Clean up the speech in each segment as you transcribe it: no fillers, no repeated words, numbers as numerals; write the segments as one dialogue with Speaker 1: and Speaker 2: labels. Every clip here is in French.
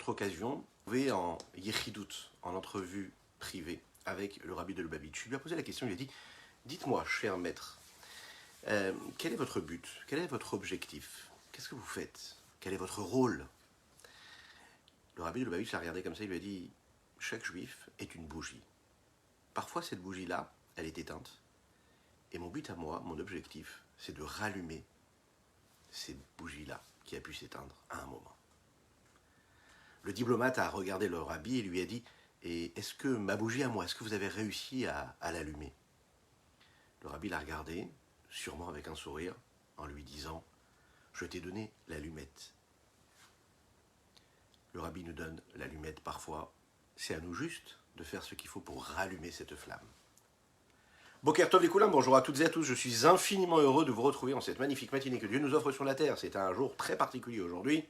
Speaker 1: autre occasion, vous pouvez en Yechidout, en entrevue privée avec le rabbi de Lubavitch, il lui a posé la question, il lui a dit « Dites-moi, cher maître, quel est votre but? Quel est votre objectif? Qu'est-ce que vous faites? Quel est votre rôle ?» Le rabbi de Lubavitch l'a regardé comme ça, il lui a dit « Chaque juif est une bougie. Parfois cette bougie-là, elle est éteinte, et mon but à moi, mon objectif, c'est de rallumer cette bougie-là qui a pu s'éteindre à un moment. » Le diplomate a regardé le rabbi et lui a dit « Et est-ce que ma bougie à moi, est-ce que vous avez réussi à l'allumer ?» Le rabbi l'a regardé, sûrement avec un sourire, en lui disant « Je t'ai donné l'allumette. » Le rabbi nous donne l'allumette parfois. C'est à nous juste de faire ce qu'il faut pour rallumer cette flamme. Boker Tov les Koulam, bonjour à toutes et à tous. Je suis infiniment heureux de vous retrouver en cette magnifique matinée que Dieu nous offre sur la terre. C'est un jour très particulier aujourd'hui.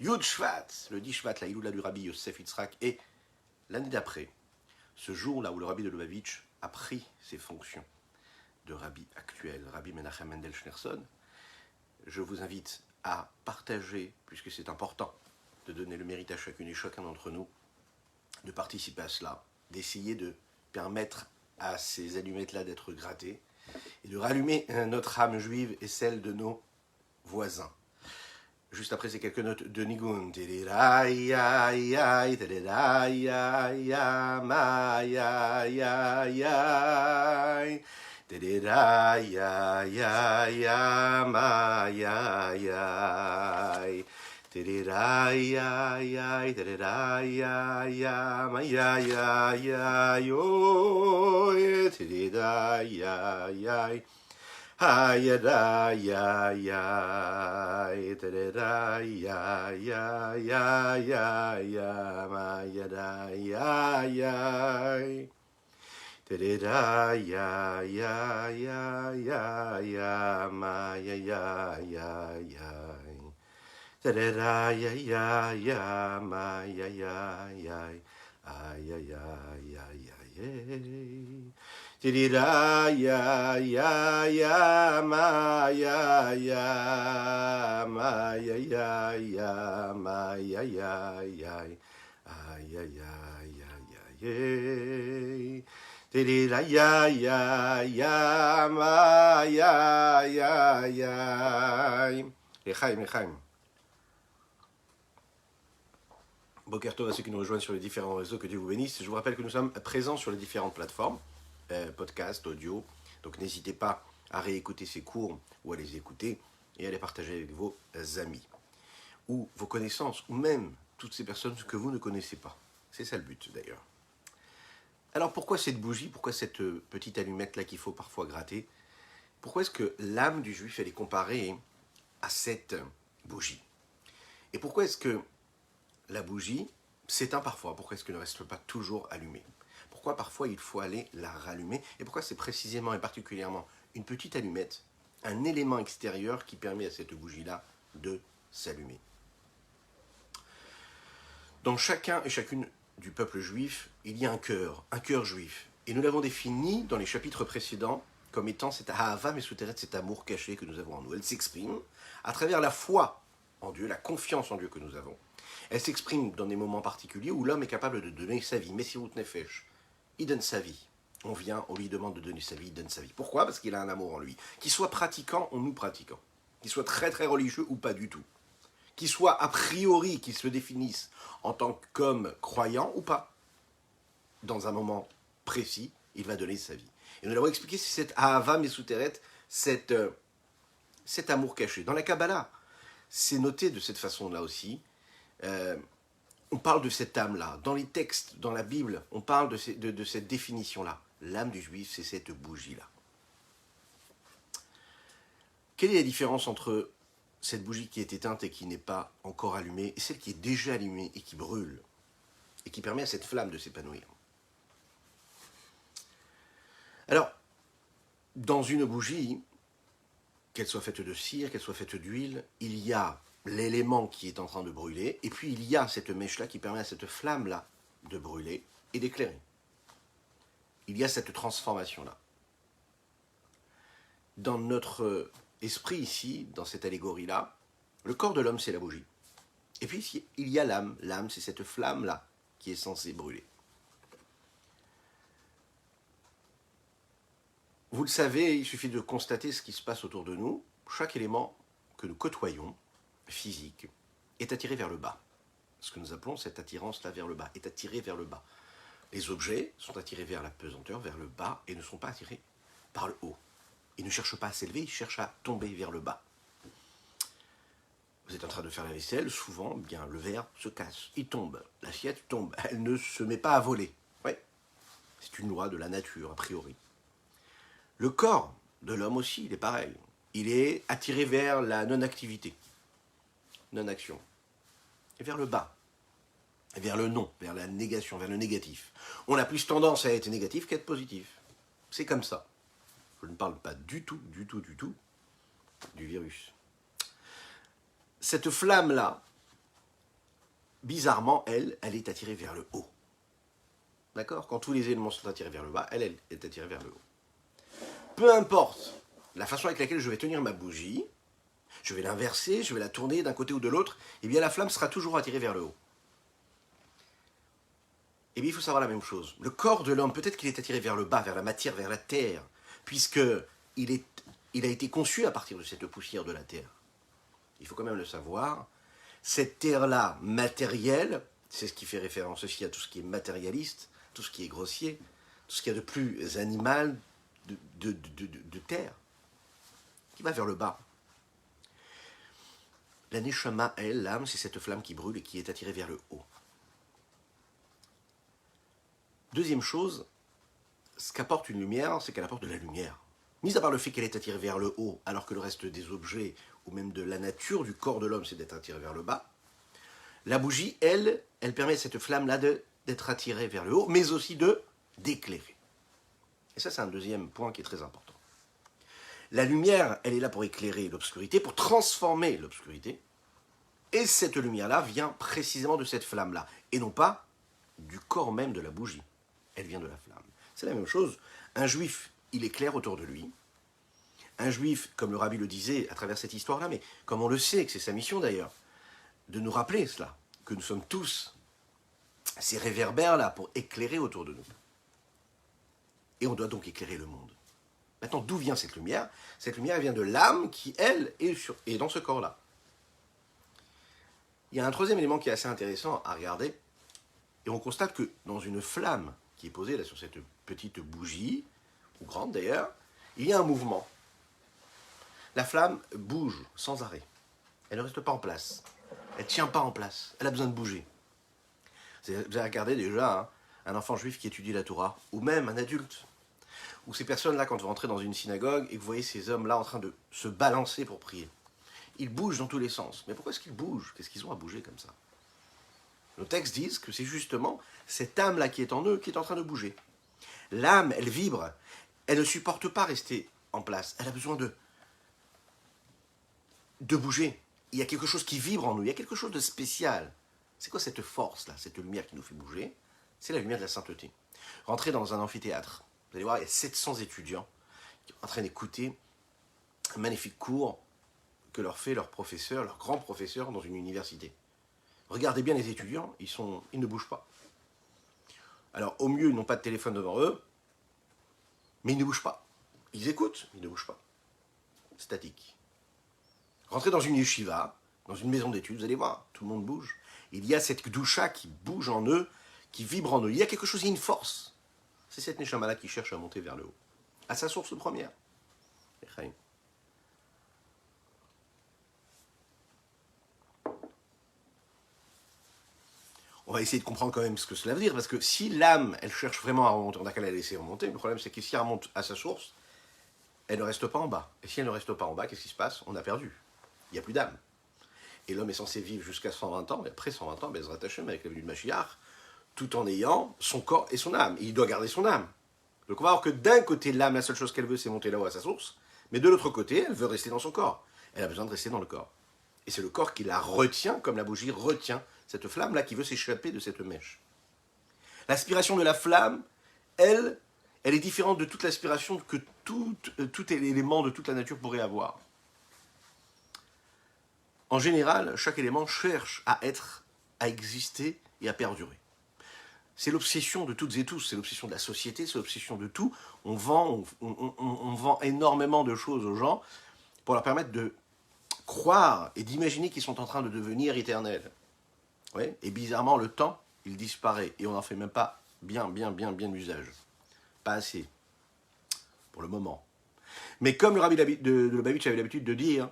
Speaker 1: Yud Shvat, le 10 Shvat, la Iloula du rabbi Yosef Yitzhak, et l'année d'après, ce jour-là où le rabbi de Lubavitch a pris ses fonctions de rabbi actuel, rabbi Menachem Mendel Schneerson, je vous invite à partager, puisque c'est important de donner le mérite à chacune et chacun d'entre nous, de participer à cela, d'essayer de permettre à ces allumettes-là d'être grattées, et de rallumer notre âme juive et celle de nos voisins. Juste après ces quelques notes de Nigun. Hayada ya ya terera ya ya ya ya ya mayada ya ya terera ya ya ya ya ya maya ya ya ya terera ya ya ya maya ya ya ay ay ay ay ay Tirira ya ya ya ma ya ya ma ya ya ya ma ya ya ya ay ay ay ay ay Tirira ya ya ya ma ya ya ya Lechaim. Boker Tov à ceux qui nous rejoignent sur les différents réseaux, que Dieu vous bénisse. Je vous rappelle que nous sommes présents sur les différentes plateformes. Podcast, audio, donc n'hésitez pas à réécouter ces cours ou à les écouter et à les partager avec vos amis ou vos connaissances ou même toutes ces personnes que vous ne connaissez pas. C'est ça le but d'ailleurs. Alors pourquoi cette bougie, pourquoi cette petite allumette là qu'il faut parfois gratter? Pourquoi est-ce que l'âme du juif elle est comparée à cette bougie? Et pourquoi est-ce que la bougie s'éteint parfois? Pourquoi est-ce qu'elle ne reste pas toujours allumée? Pourquoi parfois il faut aller la rallumer? Et pourquoi c'est précisément et particulièrement une petite allumette, un élément extérieur qui permet à cette bougie-là de s'allumer? Dans chacun et chacune du peuple juif, il y a un cœur juif. Et nous l'avons défini dans les chapitres précédents comme étant cette ahava mesuteret, cet amour caché que nous avons en nous. Elle s'exprime à travers la foi en Dieu, la confiance en Dieu que nous avons. Elle s'exprime dans des moments particuliers où l'homme est capable de donner sa vie. Messirut nefesh. Il donne sa vie. On vient, on lui demande de donner sa vie, il donne sa vie. Pourquoi? Parce qu'il a un amour en lui. Qu'il soit pratiquant ou nous pratiquant. Qu'il soit très très religieux ou pas du tout. Qu'il soit a priori, qu'il se définisse en tant qu'homme croyant ou pas. Dans un moment précis, il va donner sa vie. Et nous l'avons expliqué, c'est cette ahava mesuteret, cet amour caché. Dans la Kabbalah, c'est noté de cette façon-là aussi. On parle de cette âme-là. Dans les textes, dans la Bible, on parle de cette définition-là. L'âme du juif, c'est cette bougie-là. Quelle est la différence entre cette bougie qui est éteinte et qui n'est pas encore allumée, et celle qui est déjà allumée et qui brûle, et qui permet à cette flamme de s'épanouir? Alors, dans une bougie, qu'elle soit faite de cire, qu'elle soit faite d'huile, il y a l'élément qui est en train de brûler, et puis il y a cette mèche-là qui permet à cette flamme-là de brûler et d'éclairer. Il y a cette transformation-là. Dans notre esprit ici, dans cette allégorie-là, le corps de l'homme, c'est la bougie. Et puis il y a l'âme. L'âme, c'est cette flamme-là qui est censée brûler. Vous le savez, il suffit de constater ce qui se passe autour de nous. Chaque élément que nous côtoyons, physique, est attiré vers le bas. Ce que nous appelons cette attirance-là vers le bas, est attiré vers le bas. Les objets sont attirés vers la pesanteur, vers le bas, et ne sont pas attirés par le haut. Ils ne cherchent pas à s'élever, ils cherchent à tomber vers le bas. Vous êtes en train de faire la vaisselle, souvent, bien, le verre se casse, il tombe, l'assiette tombe, elle ne se met pas à voler. Oui, c'est une loi de la nature, a priori. Le corps de l'homme aussi, il est pareil. Il est attiré vers la non-activité, non-action, et vers le bas, et vers le non, vers la négation, vers le négatif. On a plus tendance à être négatif qu'à être positif. C'est comme ça. Je ne parle pas du tout du virus. Cette flamme-là, bizarrement, elle est attirée vers le haut. D'accord? Quand tous les éléments sont attirés vers le bas, elle est attirée vers le haut. Peu importe la façon avec laquelle je vais tenir ma bougie, je vais l'inverser, je vais la tourner d'un côté ou de l'autre, eh bien la flamme sera toujours attirée vers le haut. Eh bien il faut savoir la même chose. Le corps de l'homme, peut-être qu'il est attiré vers le bas, vers la matière, vers la terre, puisque il a été conçu à partir de cette poussière de la terre. Il faut quand même le savoir. Cette terre-là, matérielle, c'est ce qui fait référence aussi à tout ce qui est matérialiste, tout ce qui est grossier, tout ce qu'il y a de plus animal, de terre, qui va vers le bas. La neshama, elle, l'âme, c'est cette flamme qui brûle et qui est attirée vers le haut. Deuxième chose, ce qu'apporte une lumière, c'est qu'elle apporte de la lumière. Mis à part le fait qu'elle est attirée vers le haut, alors que le reste des objets, ou même de la nature du corps de l'homme, c'est d'être attiré vers le bas, la bougie, elle permet à cette flamme-là d'être attirée vers le haut, mais aussi d'éclairer. Et ça, c'est un deuxième point qui est très important. La lumière, elle est là pour éclairer l'obscurité, pour transformer l'obscurité. Et cette lumière-là vient précisément de cette flamme-là, et non pas du corps même de la bougie. Elle vient de la flamme. C'est la même chose. Un juif, il éclaire autour de lui. Un juif, comme le rabbi le disait à travers cette histoire-là, mais comme on le sait, que c'est sa mission d'ailleurs, de nous rappeler cela, que nous sommes tous ces réverbères-là pour éclairer autour de nous. Et on doit donc éclairer le monde. Maintenant, d'où vient cette lumière? Cette lumière, elle vient de l'âme qui, elle, est dans ce corps-là. Il y a un troisième élément qui est assez intéressant à regarder. Et on constate que dans une flamme qui est posée là sur cette petite bougie, ou grande d'ailleurs, il y a un mouvement. La flamme bouge sans arrêt. Elle ne reste pas en place. Elle ne tient pas en place. Elle a besoin de bouger. Vous avez regardé déjà un enfant juif qui étudie la Torah, ou même un adulte, ou ces personnes-là, quand vous rentrez dans une synagogue et que vous voyez ces hommes-là en train de se balancer pour prier. Ils bougent dans tous les sens. Mais pourquoi est-ce qu'ils bougent? Qu'est-ce qu'ils ont à bouger comme ça? Nos textes disent que c'est justement cette âme-là qui est en eux qui est en train de bouger. L'âme, elle vibre. Elle ne supporte pas rester en place. Elle a besoin de bouger. Il y a quelque chose qui vibre en nous. Il y a quelque chose de spécial. C'est quoi cette force-là, cette lumière qui nous fait bouger? C'est la lumière de la sainteté. Rentrez dans un amphithéâtre. Vous allez voir, il y a 700 étudiants qui sont en train d'écouter un magnifique cours que leur fait leur professeur, leur grand professeur dans une université. Regardez bien les étudiants, ils ne bougent pas. Alors, au mieux, ils n'ont pas de téléphone devant eux, mais ils ne bougent pas. Ils écoutent, ils ne bougent pas. Statique. Rentrez dans une yeshiva, dans une maison d'études, vous allez voir, tout le monde bouge. Il y a cette doucha qui bouge en eux, qui vibre en eux. Il y a quelque chose, il y a une force. C'est cette neshama-là qui cherche à monter vers le haut. À sa source première. On va essayer de comprendre quand même ce que cela veut dire, parce que si l'âme, elle cherche vraiment à remonter, on a qu'à la laisser remonter, le problème c'est que si elle remonte à sa source, elle ne reste pas en bas. Et si elle ne reste pas en bas, qu'est-ce qui se passe? On a perdu. Il n'y a plus d'âme. Et l'homme est censé vivre jusqu'à 120 ans, et après 120 ans, Bezrat Hashem, avec la venue de Mashiach, tout en ayant son corps et son âme. Et il doit garder son âme. Donc on va voir que d'un côté, l'âme, la seule chose qu'elle veut, c'est monter là-haut à sa source, mais de l'autre côté, elle veut rester dans son corps. Elle a besoin de rester dans le corps. Et c'est le corps qui la retient, comme la bougie retient cette flamme-là qui veut s'échapper de cette mèche. L'aspiration de la flamme, elle est différente de toute l'aspiration que tout élément de toute la nature pourrait avoir. En général, chaque élément cherche à être, à exister et à perdurer. C'est l'obsession de toutes et tous, c'est l'obsession de la société, c'est l'obsession de tout. On vend énormément de choses aux gens pour leur permettre de croire et d'imaginer qu'ils sont en train de devenir éternels. Ouais. Et bizarrement, le temps, il disparaît et on n'en fait même pas bien usage. Pas assez, pour le moment. Mais comme le rabbi de Lubavitch avait l'habitude de dire,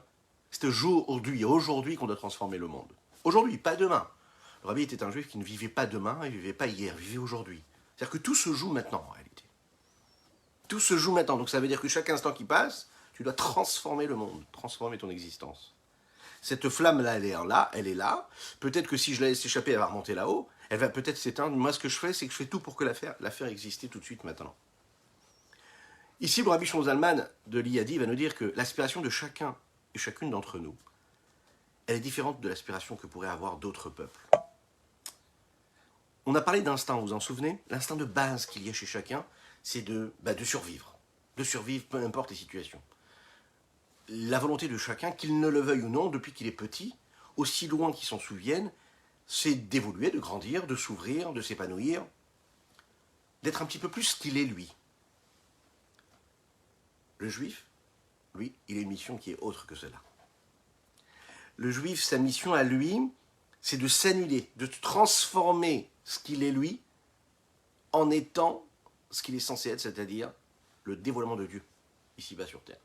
Speaker 1: c'est aujourd'hui qu'on doit transformer le monde. Aujourd'hui, pas demain. Le rabbi était un juif qui ne vivait pas demain, il ne vivait pas hier, il vivait aujourd'hui. C'est-à-dire que tout se joue maintenant, en réalité. Tout se joue maintenant. Donc ça veut dire que chaque instant qui passe, tu dois transformer le monde, transformer ton existence. Cette flamme-là, elle est là. Peut-être que si je la laisse échapper, elle va remonter là-haut. Elle va peut-être s'éteindre. Moi, ce que je fais, c'est que je fais tout pour que la faire exister tout de suite maintenant. Ici, le rabbi Shlomo Zalman de l'Iyadi va nous dire que l'aspiration de chacun et chacune d'entre nous, elle est différente de l'aspiration que pourraient avoir d'autres peuples. On a parlé d'instinct, vous vous en souvenez? L'instinct de base qu'il y a chez chacun, c'est de survivre. De survivre, peu importe les situations. La volonté de chacun, qu'il ne le veuille ou non, depuis qu'il est petit, aussi loin qu'il s'en souvienne, c'est d'évoluer, de grandir, de s'ouvrir, de s'épanouir, d'être un petit peu plus ce qu'il est lui. Le juif, lui, il a une mission qui est autre que cela. Le juif, sa mission à lui, c'est de s'annuler, de transformer ce qu'il est lui en étant ce qu'il est censé être, c'est-à-dire le dévoilement de Dieu, ici-bas sur terre.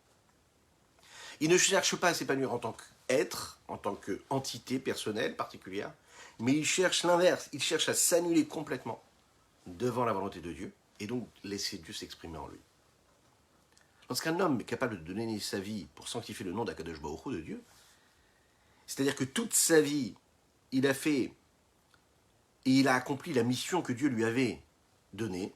Speaker 1: Il ne cherche pas à s'épanouir en tant qu'être, en tant qu'entité personnelle particulière, mais il cherche l'inverse, il cherche à s'annuler complètement devant la volonté de Dieu, et donc laisser Dieu s'exprimer en lui. Lorsqu'un homme est capable de donner sa vie pour sanctifier le nom d'Akadosh Baruch Hu, de Dieu, c'est-à-dire que toute sa vie, il a fait et il a accompli la mission que Dieu lui avait donnée,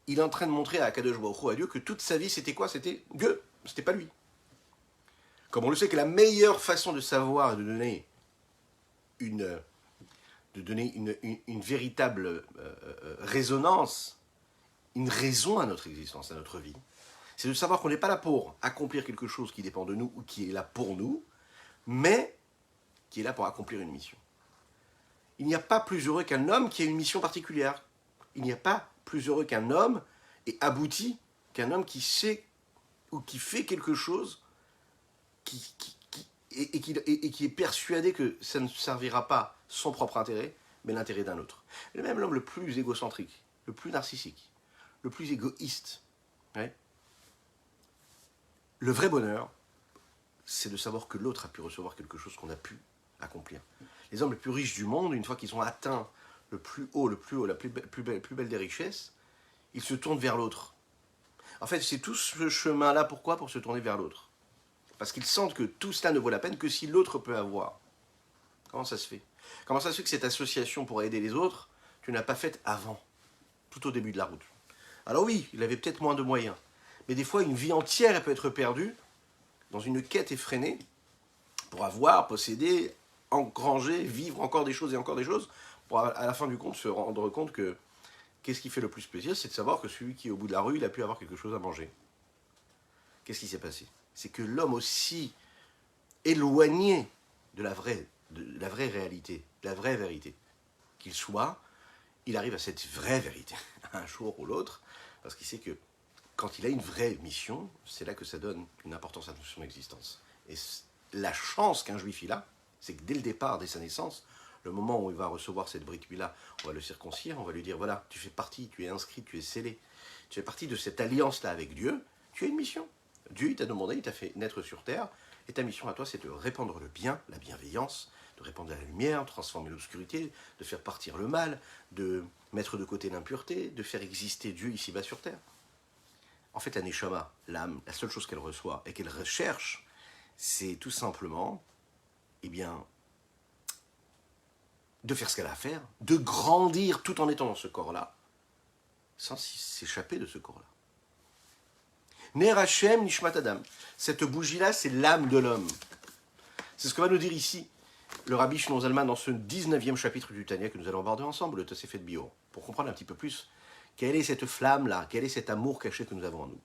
Speaker 1: il est en train de montrer à Akadosh Baruch Hu, à Dieu, que toute sa vie, c'était quoi? C'était Dieu, c'était pas lui. Comme on le sait que la meilleure façon de savoir et de donner une véritable résonance, une raison à notre existence, à notre vie, c'est de savoir qu'on n'est pas là pour accomplir quelque chose qui dépend de nous ou qui est là pour nous, mais qui est là pour accomplir une mission. Il n'y a pas plus heureux qu'un homme qui a une mission particulière. Il n'y a pas plus heureux qu'un homme et abouti qu'un homme qui sait ou qui fait quelque chose et qui est persuadé que ça ne servira pas son propre intérêt, mais l'intérêt d'un autre. Et même l'homme le plus égocentrique, le plus narcissique, le plus égoïste, ouais, le vrai bonheur, c'est de savoir que l'autre a pu recevoir quelque chose qu'on a pu accomplir. Les hommes les plus riches du monde, une fois qu'ils ont atteint le plus haut, la plus belle des richesses, ils se tournent vers l'autre. En fait, c'est tout ce chemin-là, pourquoi? Pour se tourner vers l'autre. Parce qu'ils sentent que tout cela ne vaut la peine que si l'autre peut avoir. Comment ça se fait? Comment ça se fait que cette association pour aider les autres, tu n'as pas faite avant, tout au début de la route? Alors oui, il avait peut-être moins de moyens. Mais des fois, une vie entière, elle peut être perdue dans une quête effrénée pour avoir, posséder, engranger, vivre encore des choses et encore des choses, pour à la fin du compte se rendre compte que qu'est-ce qui fait le plus plaisir, c'est de savoir que celui qui est au bout de la rue, il a pu avoir quelque chose à manger. Qu'est-ce qui s'est passé? C'est que l'homme aussi éloigné de la vraie réalité, de la vraie vérité qu'il soit, il arrive à cette vraie vérité, un jour ou l'autre, parce qu'il sait que quand il a une vraie mission, c'est là que ça donne une importance à son existence. Et la chance qu'un juif il a, c'est que dès le départ, dès sa naissance, le moment où il va recevoir cette brique là, on va le circoncire, on va lui dire, voilà, tu fais partie, tu es inscrit, tu es scellé, tu fais partie de cette alliance-là avec Dieu, tu as une mission. Dieu, il t'a demandé, il t'a fait naître sur terre, et ta mission à toi, c'est de répandre le bien, la bienveillance, de répandre la lumière, transformer l'obscurité, de faire partir le mal, de mettre de côté l'impureté, de faire exister Dieu ici-bas sur terre. En fait, la neshama, l'âme, la seule chose qu'elle reçoit et qu'elle recherche, c'est tout simplement, eh bien, de faire ce qu'elle a à faire, de grandir tout en étant dans ce corps-là, sans s'échapper de ce corps-là. Ner Hashem Nishmat Adam. Cette bougie-là, c'est l'âme de l'homme. C'est ce que va nous dire ici le Rabbi Shlomo Zalman dans ce 19e chapitre du Tanya que nous allons aborder ensemble, le Tosefet Biur, pour comprendre un petit peu plus quelle est cette flamme-là, quel est cet amour caché que nous avons en nous.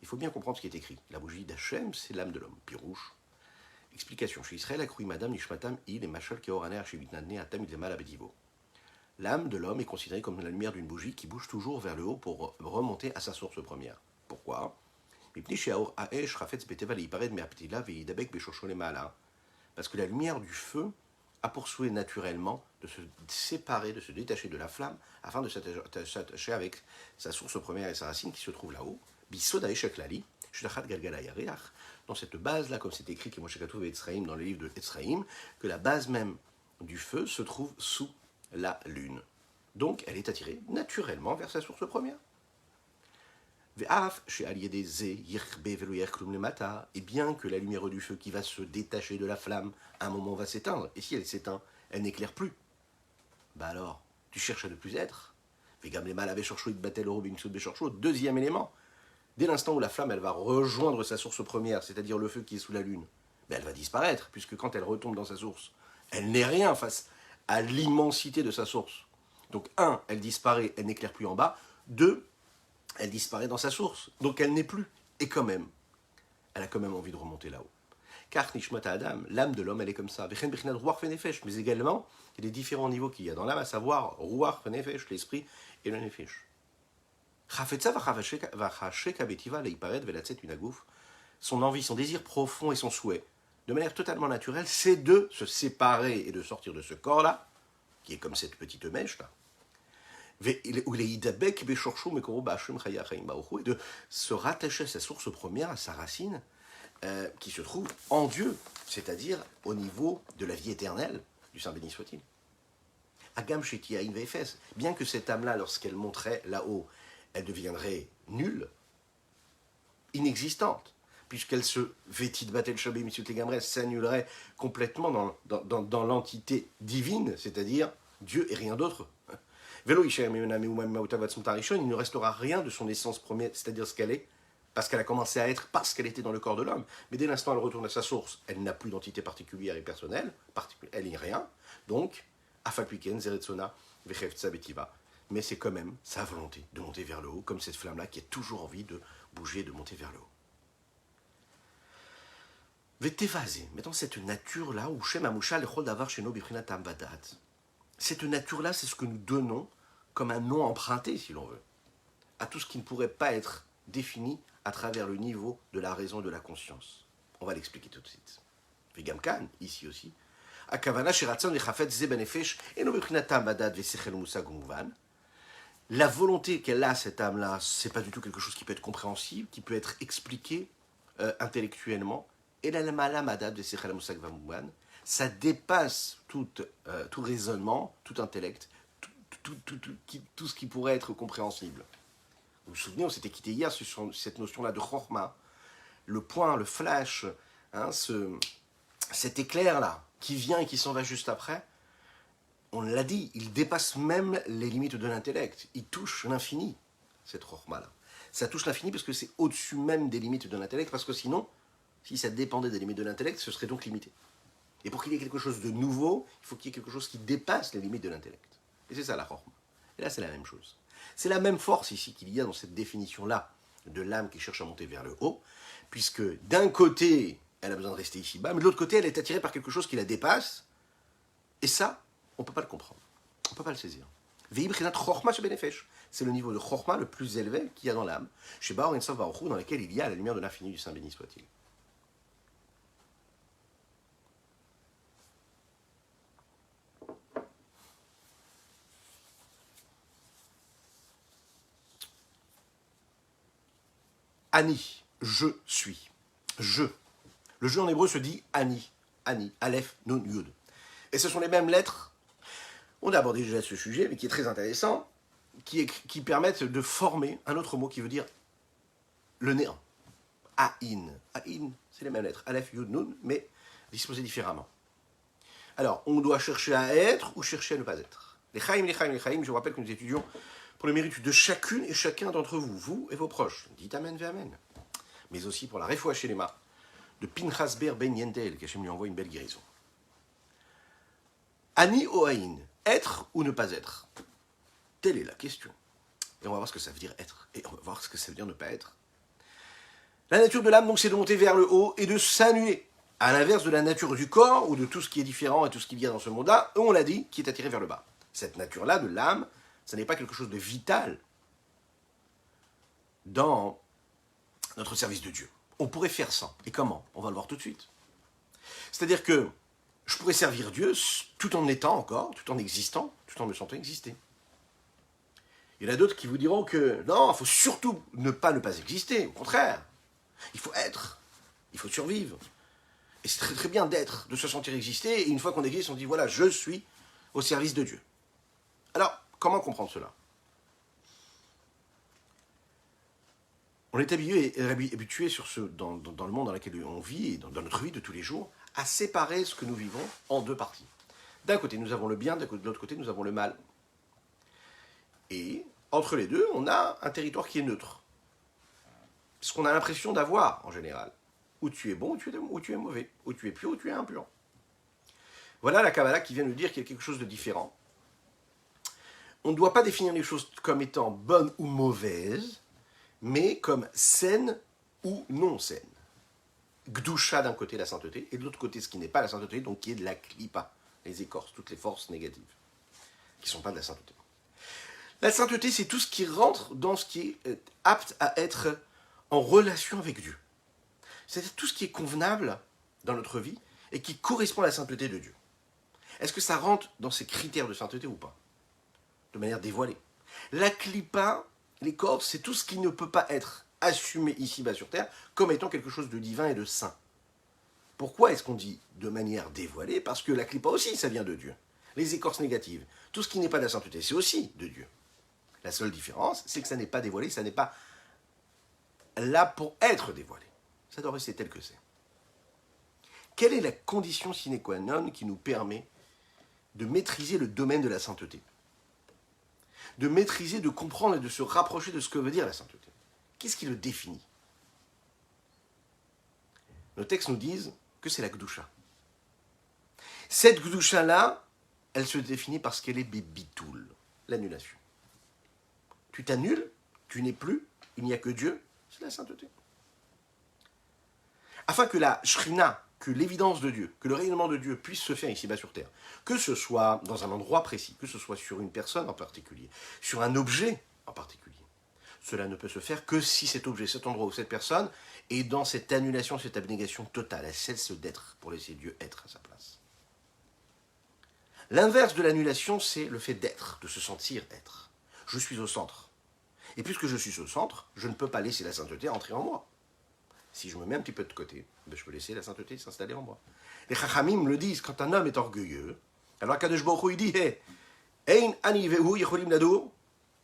Speaker 1: Il Il faut bien comprendre ce qui est écrit. La bougie d'Hachem, c'est l'âme de l'homme. Pirouche. Explication. Chez Israël, Akroui Madame, Nishmatam, Il et Machal Keoraner, Shevitnadne, Atam, Idlemal, Abedivo. L'âme de l'homme est considérée comme la lumière d'une bougie qui bouge toujours vers le haut pour remonter à sa source première. Pourquoi? Parce que la lumière du feu a pour souhait naturellement de se séparer, de se détacher de la flamme, afin de s'attacher avec sa source première et sa racine qui se trouve là-haut. Dans cette base-là, comme c'est écrit dans le livre de Etzraïm, que la base même du feu se trouve sous la lune. Donc, elle est attirée naturellement vers sa source première. Et bien que la lumière du feu qui va se détacher de la flamme, à un moment va s'éteindre. Et si elle s'éteint, elle n'éclaire plus. Bah alors, tu cherches à ne plus être. Deuxième élément. Dès l'instant où la flamme elle va rejoindre sa source première, c'est-à-dire le feu qui est sous la lune, ben elle va disparaître, puisque quand elle retombe dans sa source, elle n'est rien face à l'immensité de sa source. Donc, un, elle disparaît, elle n'éclaire plus en bas. Deux, elle disparaît dans sa source, donc elle n'est plus. Et quand même, elle a quand même envie de remonter là-haut. Car Nishmat Adam, l'âme de l'homme, elle est comme ça. Mais également, il y a des différents niveaux qu'il y a dans l'âme, à savoir Ruach Nefesh, l'esprit et le Nefesh. Son envie, son désir profond et son souhait, de manière totalement naturelle, c'est de se séparer et de sortir de ce corps-là, qui est comme cette petite mèche-là, et de se rattacher à sa source première, à sa racine, qui se trouve en Dieu, c'est-à-dire au niveau de la vie éternelle, du Saint béni soit-il. Agam Shetia in VFS, bien que cette âme-là, lorsqu'elle monterait là-haut, elle deviendrait nulle, inexistante, puisqu'elle se vêtit de Batel Shabé Mitsut Legamres, s'annulerait complètement dans l'entité divine, c'est-à-dire Dieu et rien d'autre. Il ne restera rien de son essence première, c'est-à-dire ce qu'elle est, parce qu'elle a commencé à être, parce qu'elle était dans le corps de l'homme. Mais dès l'instant où elle retourne à sa source, elle n'a plus d'entité particulière et personnelle, elle n'est rien. Donc, Afalpiken, Zeretsona, Vechevtsa Betiva. Mais c'est quand même sa volonté de monter vers le haut, comme cette flamme-là qui a toujours envie de bouger, de monter vers le haut. Vetevazé, maintenant cette nature-là, où Shem Amusha lechol davar sheno bichrinatam vadat. Cette nature-là, c'est ce que nous donnons comme un nom emprunté, si l'on veut, à tout ce qui ne pourrait pas être défini à travers le niveau de la raison et de la conscience. On va l'expliquer tout de suite. Vegam kan, ici aussi. Akavana sheratzon lechafet ze benefesh eno bichrinatam vadat vesechel musag umuvan. La volonté qu'elle a, cette âme-là, c'est pas du tout quelque chose qui peut être compréhensible, qui peut être expliqué intellectuellement. Et la malamada de Sechel Musag Vamouan, ça dépasse tout raisonnement, tout intellect, tout ce qui pourrait être compréhensible. Vous vous souvenez, on s'était quitté hier sur cette notion-là de Chorma, le point, le flash, hein, cet éclair-là, qui vient et qui s'en va juste après. On l'a dit, il dépasse même les limites de l'intellect. Il touche l'infini, cette Chorma-là. Ça touche l'infini parce que c'est au-dessus même des limites de l'intellect, parce que sinon, si ça dépendait des limites de l'intellect, ce serait donc limité. Et pour qu'il y ait quelque chose de nouveau, il faut qu'il y ait quelque chose qui dépasse les limites de l'intellect. Et c'est ça la Chorma. Et là, c'est la même chose. C'est la même force ici qu'il y a dans cette définition-là de l'âme qui cherche à monter vers le haut, puisque d'un côté, elle a besoin de rester ici-bas, mais de l'autre côté, elle est attirée par quelque chose qui la dépasse. Et ça, on ne peut pas le comprendre. On ne peut pas le saisir. C'est le niveau de Chorma le plus élevé qu'il y a dans l'âme, chez Baor Ensof Baruch Hu, dans lequel il y a la lumière de l'infini du Saint béni soit-il. Ani, je suis. Je. Le je en hébreu se dit Ani. Ani, Aleph, Nun, Yud. Et ce sont les mêmes lettres. On a abordé déjà ce sujet, mais qui est très intéressant, qui permettent de former un autre mot qui veut dire le néant. Aïn. Aïn, c'est les mêmes lettres. Aleph, Yud, Nun, mais disposées différemment. Alors, on doit chercher à être ou chercher à ne pas être. Les chaim, je vous rappelle que nous étudions pour le mérite de chacune et chacun d'entre vous, vous et vos proches. Dites Amen, ve Amen. Mais aussi pour la Refoua Shelema de Pinchas Ber Ben Yendel, qu'Hachem lui envoie une belle guérison. Ani o Aïn, être ou ne pas être? Telle est la question. Et on va voir ce que ça veut dire être. Et on va voir ce que ça veut dire ne pas être. La nature de l'âme, donc, c'est de monter vers le haut et de s'annuler. À l'inverse de la nature du corps, ou de tout ce qui est différent et tout ce qui vient dans ce monde-là, on l'a dit, qui est attiré vers le bas. Cette nature-là de l'âme, ce n'est pas quelque chose de vital dans notre service de Dieu. On pourrait faire ça. Et comment? On va le voir tout de suite. C'est-à-dire que je pourrais servir Dieu tout en étant encore, tout en existant, tout en me sentant exister. Il y en a d'autres qui vous diront que non, il faut surtout ne pas exister. Au contraire, il faut être, il faut survivre. Et c'est très très bien d'être, de se sentir exister. Et une fois qu'on existe, on dit voilà, je suis au service de Dieu. Alors, comment comprendre cela? On est habitué dans le monde dans lequel on vit et dans notre vie de tous les jours à séparer ce que nous vivons en deux parties. D'un côté, nous avons le bien, de l'autre côté, nous avons le mal. Et entre les deux, on a un territoire qui est neutre. Ce qu'on a l'impression d'avoir en général. Où tu es bon, où tu es mauvais. Où tu es pur, où tu es impur. Voilà la Kabbalah qui vient nous dire qu'il y a quelque chose de différent. On ne doit pas définir les choses comme étant bonnes ou mauvaises, mais comme saines ou non saines. Gdusha d'un côté, la sainteté, et de l'autre côté, ce qui n'est pas la sainteté, donc qui est de la klipa, les écorces, toutes les forces négatives, qui ne sont pas de la sainteté. La sainteté, c'est tout ce qui rentre dans ce qui est apte à être en relation avec Dieu. C'est-à-dire tout ce qui est convenable dans notre vie et qui correspond à la sainteté de Dieu. Est-ce que ça rentre dans ces critères de sainteté ou pas? De manière dévoilée. La klipa, l'écorce, c'est tout ce qui ne peut pas être assumé ici-bas sur Terre comme étant quelque chose de divin et de saint. Pourquoi est-ce qu'on dit de manière dévoilée? Parce que la klipa aussi, ça vient de Dieu. Les écorces négatives, tout ce qui n'est pas de la sainteté, c'est aussi de Dieu. La seule différence, c'est que ça n'est pas dévoilé, ça n'est pas là pour être dévoilé. Ça doit rester tel que c'est. Quelle est la condition sine qua non qui nous permet de maîtriser le domaine de la sainteté? De maîtriser, de comprendre et de se rapprocher de ce que veut dire la sainteté. Qu'est-ce qui le définit? Nos textes nous disent que c'est la Gdusha. Cette Gdusha-là, elle se définit parce qu'elle est Bebitoul, l'annulation. Tu t'annules, tu n'es plus, il n'y a que Dieu, c'est la sainteté. Afin que la Shrina, que l'évidence de Dieu, que le rayonnement de Dieu puisse se faire ici-bas sur Terre, que ce soit dans un endroit précis, que ce soit sur une personne en particulier, sur un objet en particulier, cela ne peut se faire que si cet objet, cet endroit ou cette personne est dans cette annulation, cette abnégation totale, elle cesse d'être pour laisser Dieu être à sa place. L'inverse de l'annulation, c'est le fait d'être, de se sentir être. Je suis au centre. Et puisque je suis au centre, je ne peux pas laisser la sainteté entrer en moi. Si je me mets un petit peu de côté, ben je peux laisser la sainteté s'installer en moi. Les Chachamim le disent, quand un homme est orgueilleux, alors Kadosh Baruch Hu, il dit, hey, Ein ani vehu yicholim ladur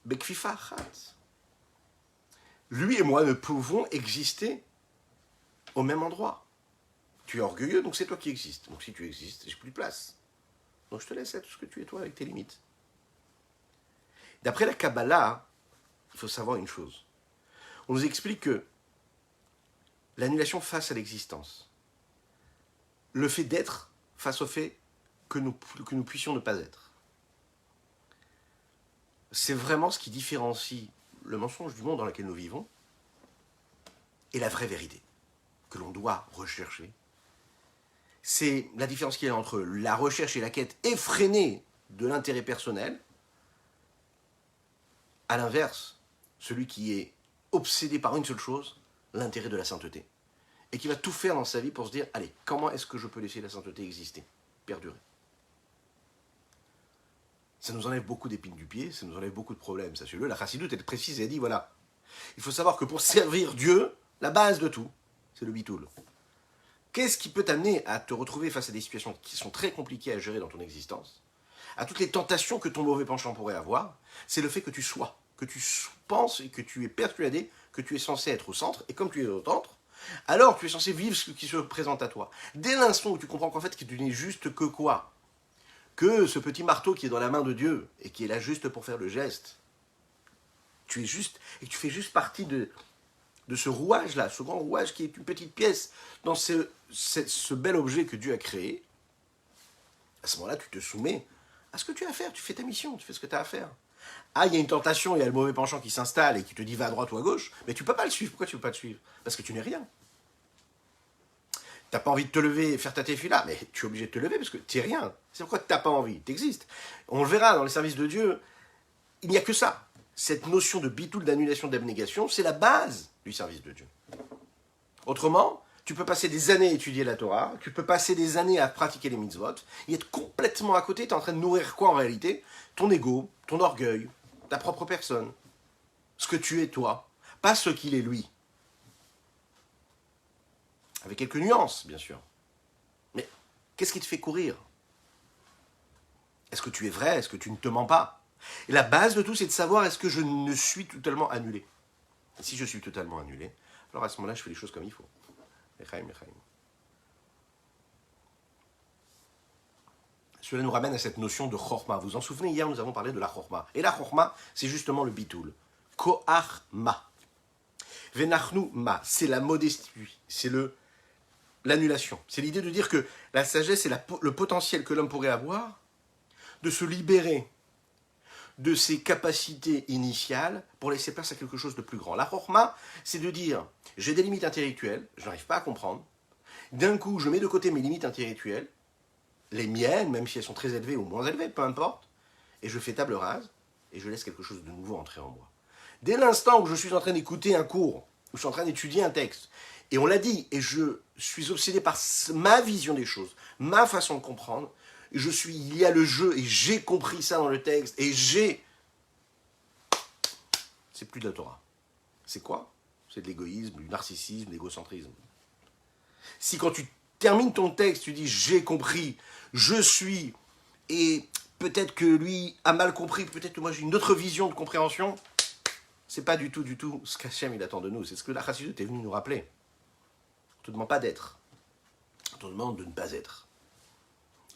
Speaker 1: bekfifa achat. Lui et moi ne pouvons exister au même endroit. Tu es orgueilleux, donc c'est toi qui existes. Donc si tu existes, j'ai plus de place. Donc je te laisse être ce que tu es toi avec tes limites. D'après la Kabbalah, il faut savoir une chose. On nous explique que l'annulation face à l'existence, le fait d'être face au fait que nous puissions ne pas être, c'est vraiment ce qui différencie le mensonge du monde dans lequel nous vivons et la vraie vérité que l'on doit rechercher. C'est la différence qu'il y a entre la recherche et la quête effrénée de l'intérêt personnel, à l'inverse, celui qui est obsédé par une seule chose, l'intérêt de la sainteté, et qui va tout faire dans sa vie pour se dire, allez, comment est-ce que je peux laisser la sainteté exister, perdurer? Ça nous enlève beaucoup d'épines du pied, ça nous enlève beaucoup de problèmes, sachez-le. La Chassidoute est précise et elle dit, voilà, il faut savoir que pour servir Dieu, la base de tout, c'est le bitoul. Qu'est-ce qui peut t'amener à te retrouver face à des situations qui sont très compliquées à gérer dans ton existence, à toutes les tentations que ton mauvais penchant pourrait avoir? C'est le fait que tu sois, que tu penses et que tu es persuadé que tu es censé être au centre, et comme tu es au centre, alors tu es censé vivre ce qui se présente à toi. Dès l'instant où tu comprends qu'en fait que tu n'es juste que quoi? Que ce petit marteau qui est dans la main de Dieu, et qui est là juste pour faire le geste, tu es juste, et tu fais juste partie de ce rouage-là, ce grand rouage qui est une petite pièce dans ce bel objet que Dieu a créé. À ce moment-là, tu te soumets à ce que tu as à faire, tu fais ta mission, tu fais ce que tu as à faire. Ah, il y a une tentation, il y a le mauvais penchant qui s'installe et qui te dit va à droite ou à gauche, mais tu peux pas le suivre. Pourquoi tu peux pas le suivre? Parce que tu n'es rien. T'as pas envie de te lever et faire ta tefila, mais tu es obligé de te lever parce que tu n'es rien. C'est pourquoi tu n'as pas envie, tu existes. On le verra dans les services de Dieu, il n'y a que ça. Cette notion de bitoul, d'annulation, d'abnégation, c'est la base du service de Dieu. Autrement, tu peux passer des années à étudier la Torah, tu peux passer des années à pratiquer les mitzvot, et être complètement à côté, tu es en train de nourrir quoi en réalité? Ton ego, ton orgueil, ta propre personne. Ce que tu es toi, pas ce qu'il est lui. Avec quelques nuances, bien sûr. Mais qu'est-ce qui te fait courir? Est-ce que tu es vrai? Est-ce que tu ne te mens pas? Et la base de tout, c'est de savoir est-ce que je ne suis totalement annulé. Et si je suis totalement annulé, alors à ce moment-là, je fais les choses comme il faut. Echaim, echaim. Cela nous ramène à cette notion de chorma. Vous vous en souvenez, hier, nous avons parlé de la chorma. Et la chorma, c'est justement le bitoul. Koach ma. Venachnu ma. C'est la modestie. C'est l'annulation. C'est l'idée de dire que la sagesse est le potentiel que l'homme pourrait avoir de se libérer de ses capacités initiales pour laisser place à quelque chose de plus grand. La chorma, c'est de dire, j'ai des limites intellectuelles, je n'arrive pas à comprendre. D'un coup, je mets de côté mes limites intellectuelles, les miennes, même si elles sont très élevées ou moins élevées, peu importe, et je fais table rase, et je laisse quelque chose de nouveau entrer en moi. Dès l'instant où je suis en train d'écouter un cours, où je suis en train d'étudier un texte, et on l'a dit, et je suis obsédé par ma vision des choses, ma façon de comprendre, il y a le jeu, et j'ai compris ça dans le texte, et c'est plus de la Torah. C'est quoi? C'est de l'égoïsme, du narcissisme, de l'égocentrisme. Si quand tu termines ton texte, tu dis j'ai compris, je suis, et peut-être que lui a mal compris, peut-être que moi j'ai une autre vision de compréhension, c'est pas du tout ce qu'Hachem il attend de nous. C'est ce que la Chassidut est venu nous rappeler. On ne te demande pas d'être. On te demande de ne pas être.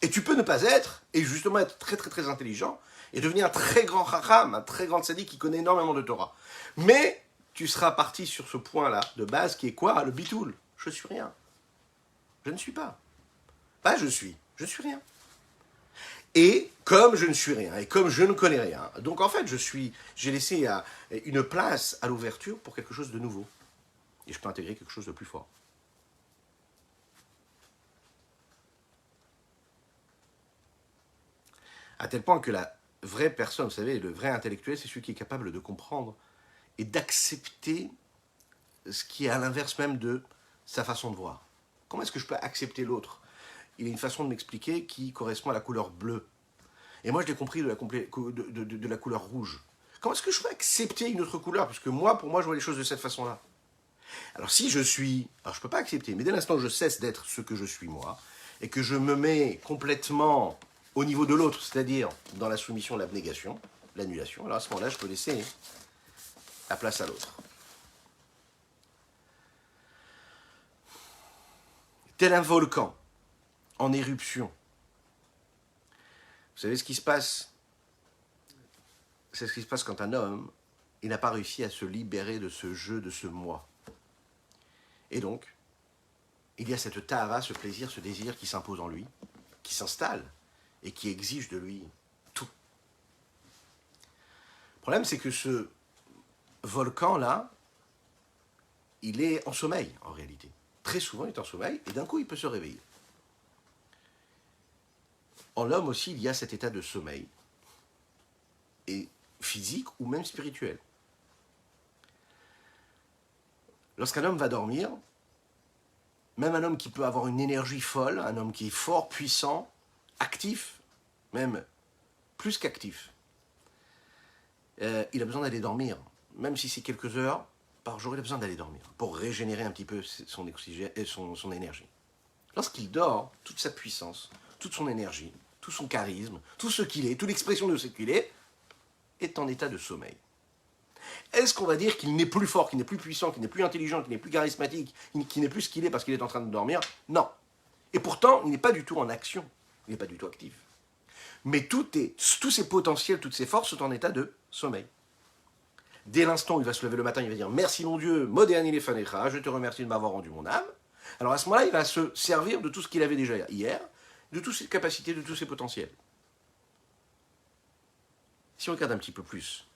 Speaker 1: Et tu peux ne pas être, et justement être très très très intelligent, et devenir un très grand chacham, un très grand tzaddik qui connaît énormément de Torah. Mais tu seras parti sur ce point-là de base qui est quoi? Le bitoul. Je suis rien. Je ne suis pas. Pas je suis rien. Et comme je ne suis rien, et comme je ne connais rien, donc en fait j'ai laissé une place à l'ouverture pour quelque chose de nouveau. Et je peux intégrer quelque chose de plus fort. À tel point que la vraie personne, vous savez, le vrai intellectuel, c'est celui qui est capable de comprendre et d'accepter ce qui est à l'inverse même de sa façon de voir. Comment est-ce que je peux accepter l'autre? Il a une façon de m'expliquer qui correspond à la couleur bleue. Et moi, je l'ai compris de la couleur rouge. Comment est-ce que je peux accepter une autre couleur? Parce que moi, pour moi, je vois les choses de cette façon-là. Alors si je suis... Alors je ne peux pas accepter, mais dès l'instant où je cesse d'être ce que je suis moi, et que je me mets complètement au niveau de l'autre, c'est-à-dire dans la soumission, l'abnégation, l'annulation, alors à ce moment-là, je peux laisser la place à l'autre. Tel un volcan en éruption. Vous savez ce qui se passe? C'est ce qui se passe quand un homme, il n'a pas réussi à se libérer de ce jeu, de ce moi. Et donc, il y a cette tahara, ce plaisir, ce désir qui s'impose en lui, qui s'installe et qui exige de lui tout. Le problème, c'est que ce volcan-là, il est en sommeil, en réalité. Très souvent, il est en sommeil, et d'un coup, il peut se réveiller. En l'homme aussi, il y a cet état de sommeil, et physique ou même spirituel. Lorsqu'un homme va dormir, même un homme qui peut avoir une énergie folle, un homme qui est fort, puissant, actif, même plus qu'actif, il a besoin d'aller dormir. Même si c'est quelques heures par jour, il a besoin d'aller dormir pour régénérer un petit peu son oxygène et son énergie. Lorsqu'il dort, toute sa puissance, toute son énergie, tout son charisme, tout ce qu'il est, toute l'expression de ce qu'il est en état de sommeil. Est-ce qu'on va dire qu'il n'est plus fort, qu'il n'est plus puissant, qu'il n'est plus intelligent, qu'il n'est plus charismatique, qu'il n'est plus ce qu'il est parce qu'il est en train de dormir? Non. Et pourtant, il n'est pas du tout en action. Il n'est pas du tout actif. Mais tous ses potentiels, toutes ses forces sont en état de sommeil. Dès l'instant où il va se lever le matin, il va dire « Merci mon Dieu, modéani lefanecha, je te remercie de m'avoir rendu mon âme ». Alors à ce moment-là, il va se servir de tout ce qu'il avait déjà hier, de toutes ses capacités, de tous ses potentiels. Si on regarde un petit peu plus,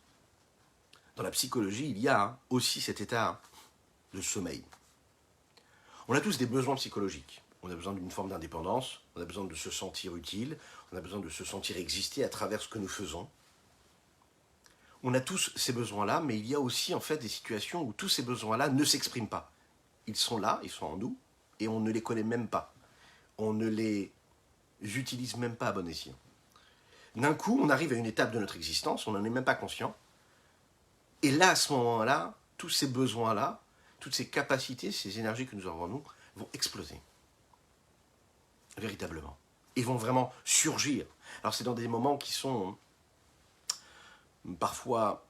Speaker 1: dans la psychologie, il y a aussi cet état de sommeil. On a tous des besoins psychologiques. On a besoin d'une forme d'indépendance, on a besoin de se sentir utile, on a besoin de se sentir exister à travers ce que nous faisons. On a tous ces besoins-là, mais il y a aussi en fait des situations où tous ces besoins-là ne s'expriment pas. Ils sont là, ils sont en nous, et on ne les connaît même pas. On ne les utilise même pas à bon escient. D'un coup, on arrive à une étape de notre existence, on n'en est même pas conscient, et là, à ce moment-là, tous ces besoins-là, toutes ces capacités, ces énergies que nous avons en nous, vont exploser. Véritablement. Ils vont vraiment surgir. Alors c'est dans des moments qui sont parfois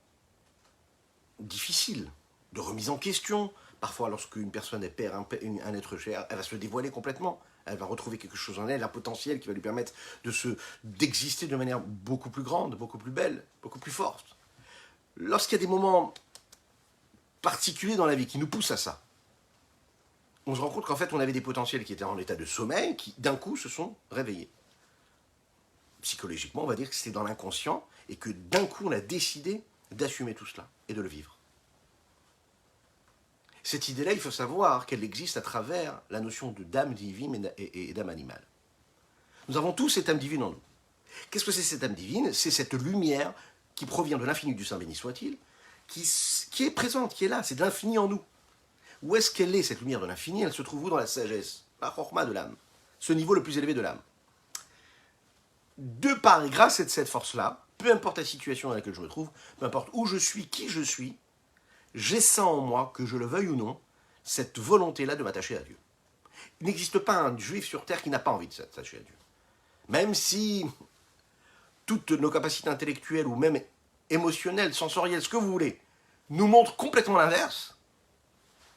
Speaker 1: difficiles, de remise en question. Parfois, lorsqu'une personne perd un être cher, elle va se dévoiler complètement. Elle va retrouver quelque chose en elle, un potentiel qui va lui permettre d'exister de manière beaucoup plus grande, beaucoup plus belle, beaucoup plus forte. Lorsqu'il y a des moments particuliers dans la vie qui nous poussent à ça, on se rend compte qu'en fait, on avait des potentiels qui étaient en état de sommeil, qui d'un coup se sont réveillés. Psychologiquement, on va dire que c'était dans l'inconscient, et que d'un coup, on a décidé d'assumer tout cela, et de le vivre. Cette idée-là, il faut savoir qu'elle existe à travers la notion de d'âme divine et d'âme animale. Nous avons tous cette âme divine en nous. Qu'est-ce que c'est cette âme divine? C'est cette lumière qui provient de l'infini du Saint béni soit-il, qui est présente, qui est là, c'est de l'infini en nous. Où est-ce qu'elle est, cette lumière de l'infini? Elle se trouve où? Dans la sagesse, la chorma de l'âme, ce niveau le plus élevé de l'âme. De par et grâce à cette force-là, peu importe la situation dans laquelle je me trouve, peu importe où je suis, qui je suis, j'ai ça en moi, que je le veuille ou non, cette volonté-là de m'attacher à Dieu. Il n'existe pas un juif sur terre qui n'a pas envie de s'attacher à Dieu. Même si toutes nos capacités intellectuelles ou même émotionnelles, sensorielles, ce que vous voulez, nous montrent complètement l'inverse,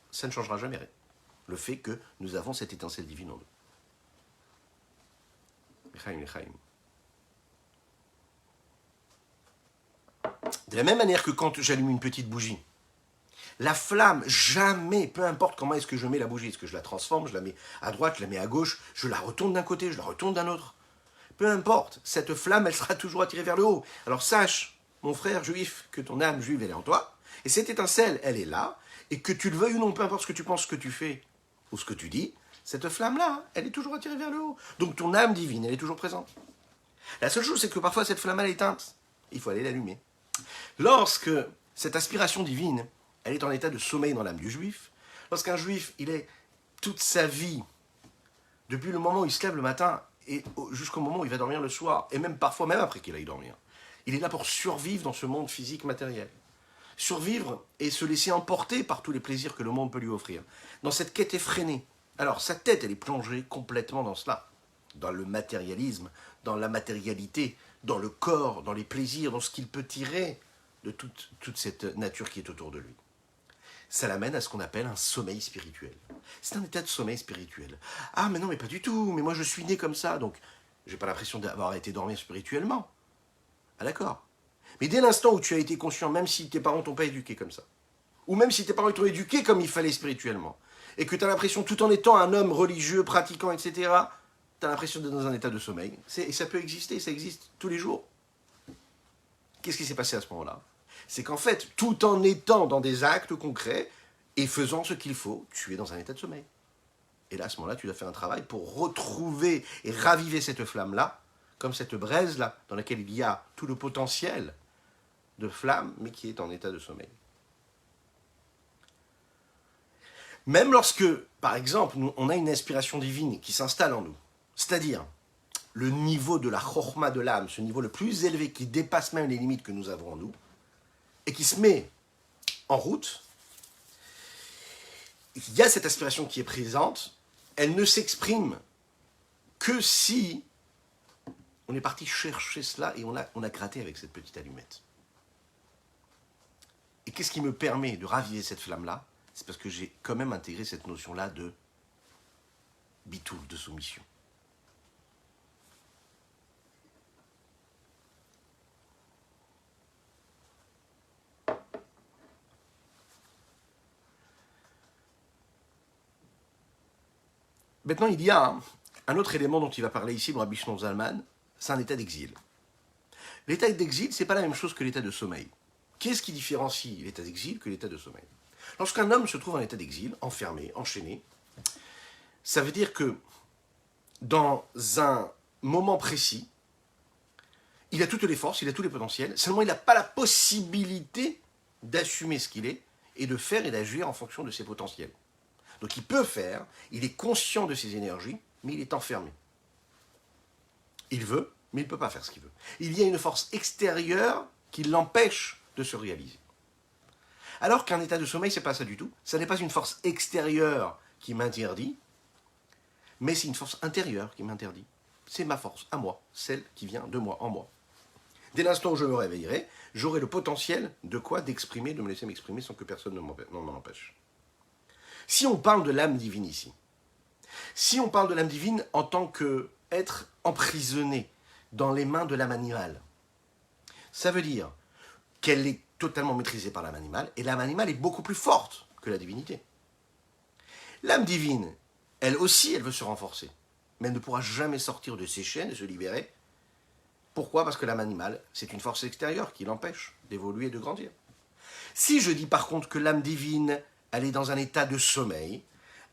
Speaker 1: ça ne changera jamais le fait que nous avons cette étincelle divine en nous. De la même manière que quand j'allume une petite bougie, la flamme, jamais, peu importe comment est-ce que je mets la bougie, est-ce que je la transforme, je la mets à droite, je la mets à gauche, je la retourne d'un côté, je la retourne d'un autre. Peu importe, cette flamme, elle sera toujours attirée vers le haut. Alors sache, mon frère juif, que ton âme juive, elle est en toi, et cette étincelle, elle est là, et que tu le veuilles ou non, peu importe ce que tu penses, ce que tu fais, ou ce que tu dis, cette flamme-là, elle est toujours attirée vers le haut. Donc ton âme divine, elle est toujours présente. La seule chose, c'est que parfois cette flamme, elle est éteinte. Il faut aller l'allumer. Lorsque cette aspiration divine, elle est en état de sommeil dans l'âme du juif, lorsqu'un juif, il est toute sa vie, depuis le moment où il se lève le matin, et jusqu'au moment où il va dormir le soir, et même parfois, même après qu'il aille dormir, il est là pour survivre dans ce monde physique matériel. Survivre et se laisser emporter par tous les plaisirs que le monde peut lui offrir. Dans cette quête effrénée. Alors, sa tête, elle est plongée complètement dans cela. Dans le matérialisme, dans la matérialité, dans le corps, dans les plaisirs, dans ce qu'il peut tirer de toute cette nature qui est autour de lui. Ça l'amène à ce qu'on appelle un sommeil spirituel. C'est un état de sommeil spirituel. Ah, mais non, mais pas du tout, mais moi je suis né comme ça, donc j'ai pas l'impression d'avoir été dormir spirituellement. Ah d'accord. Mais dès l'instant où tu as été conscient, même si tes parents t'ont pas éduqué comme ça, ou même si tes parents t'ont éduqué comme il fallait spirituellement, et que tu as l'impression, tout en étant un homme religieux, pratiquant, etc., tu as l'impression d'être dans un état de sommeil. Et ça peut exister, ça existe tous les jours. Qu'est-ce qui s'est passé à ce moment-là? C'est qu'en fait, tout en étant dans des actes concrets et faisant ce qu'il faut, tu es dans un état de sommeil. Et là, à ce moment-là, tu dois faire un travail pour retrouver et raviver cette flamme-là, comme cette braise-là, dans laquelle il y a tout le potentiel de flamme, mais qui est en état de sommeil. Même lorsque, par exemple, on a une inspiration divine qui s'installe en nous, c'est-à-dire le niveau de la chorma de l'âme, ce niveau le plus élevé qui dépasse même les limites que nous avons en nous, et qui se met en route, il y a cette aspiration qui est présente, elle ne s'exprime que si on est parti chercher cela et on a gratté avec cette petite allumette. Et qu'est-ce qui me permet de raviver cette flamme-là? C'est parce que j'ai quand même intégré cette notion-là de bitoul, de soumission. Maintenant, il y a un autre élément dont il va parler ici, le Rabbi Shlomo Zalman, c'est un état d'exil. L'état d'exil, ce n'est pas la même chose que l'état de sommeil. Qu'est-ce qui différencie l'état d'exil que l'état de sommeil? Lorsqu'un homme se trouve en état d'exil, enfermé, enchaîné, ça veut dire que dans un moment précis, il a toutes les forces, il a tous les potentiels, seulement il n'a pas la possibilité d'assumer ce qu'il est et de faire et d'agir en fonction de ses potentiels. Donc il peut faire, il est conscient de ses énergies, mais il est enfermé. Il veut, mais il ne peut pas faire ce qu'il veut. Il y a une force extérieure qui l'empêche de se réaliser. Alors qu'un état de sommeil, ce n'est pas ça du tout. Ça n'est pas une force extérieure qui m'interdit, mais c'est une force intérieure qui m'interdit. C'est ma force, à moi, celle qui vient de moi, en moi. Dès l'instant où je me réveillerai, j'aurai le potentiel de quoi? D'exprimer, de me laisser m'exprimer sans que personne ne m'en empêche. Si on parle de l'âme divine ici, si on parle de l'âme divine en tant qu'être emprisonné dans les mains de l'âme animale, ça veut dire qu'elle est totalement maîtrisée par l'âme animale, et l'âme animale est beaucoup plus forte que la divinité. L'âme divine, elle aussi, elle veut se renforcer, mais elle ne pourra jamais sortir de ses chaînes et se libérer. Pourquoi? Parce que l'âme animale, c'est une force extérieure qui l'empêche d'évoluer et de grandir. Si je dis par contre que l'âme divine, elle est dans un état de sommeil,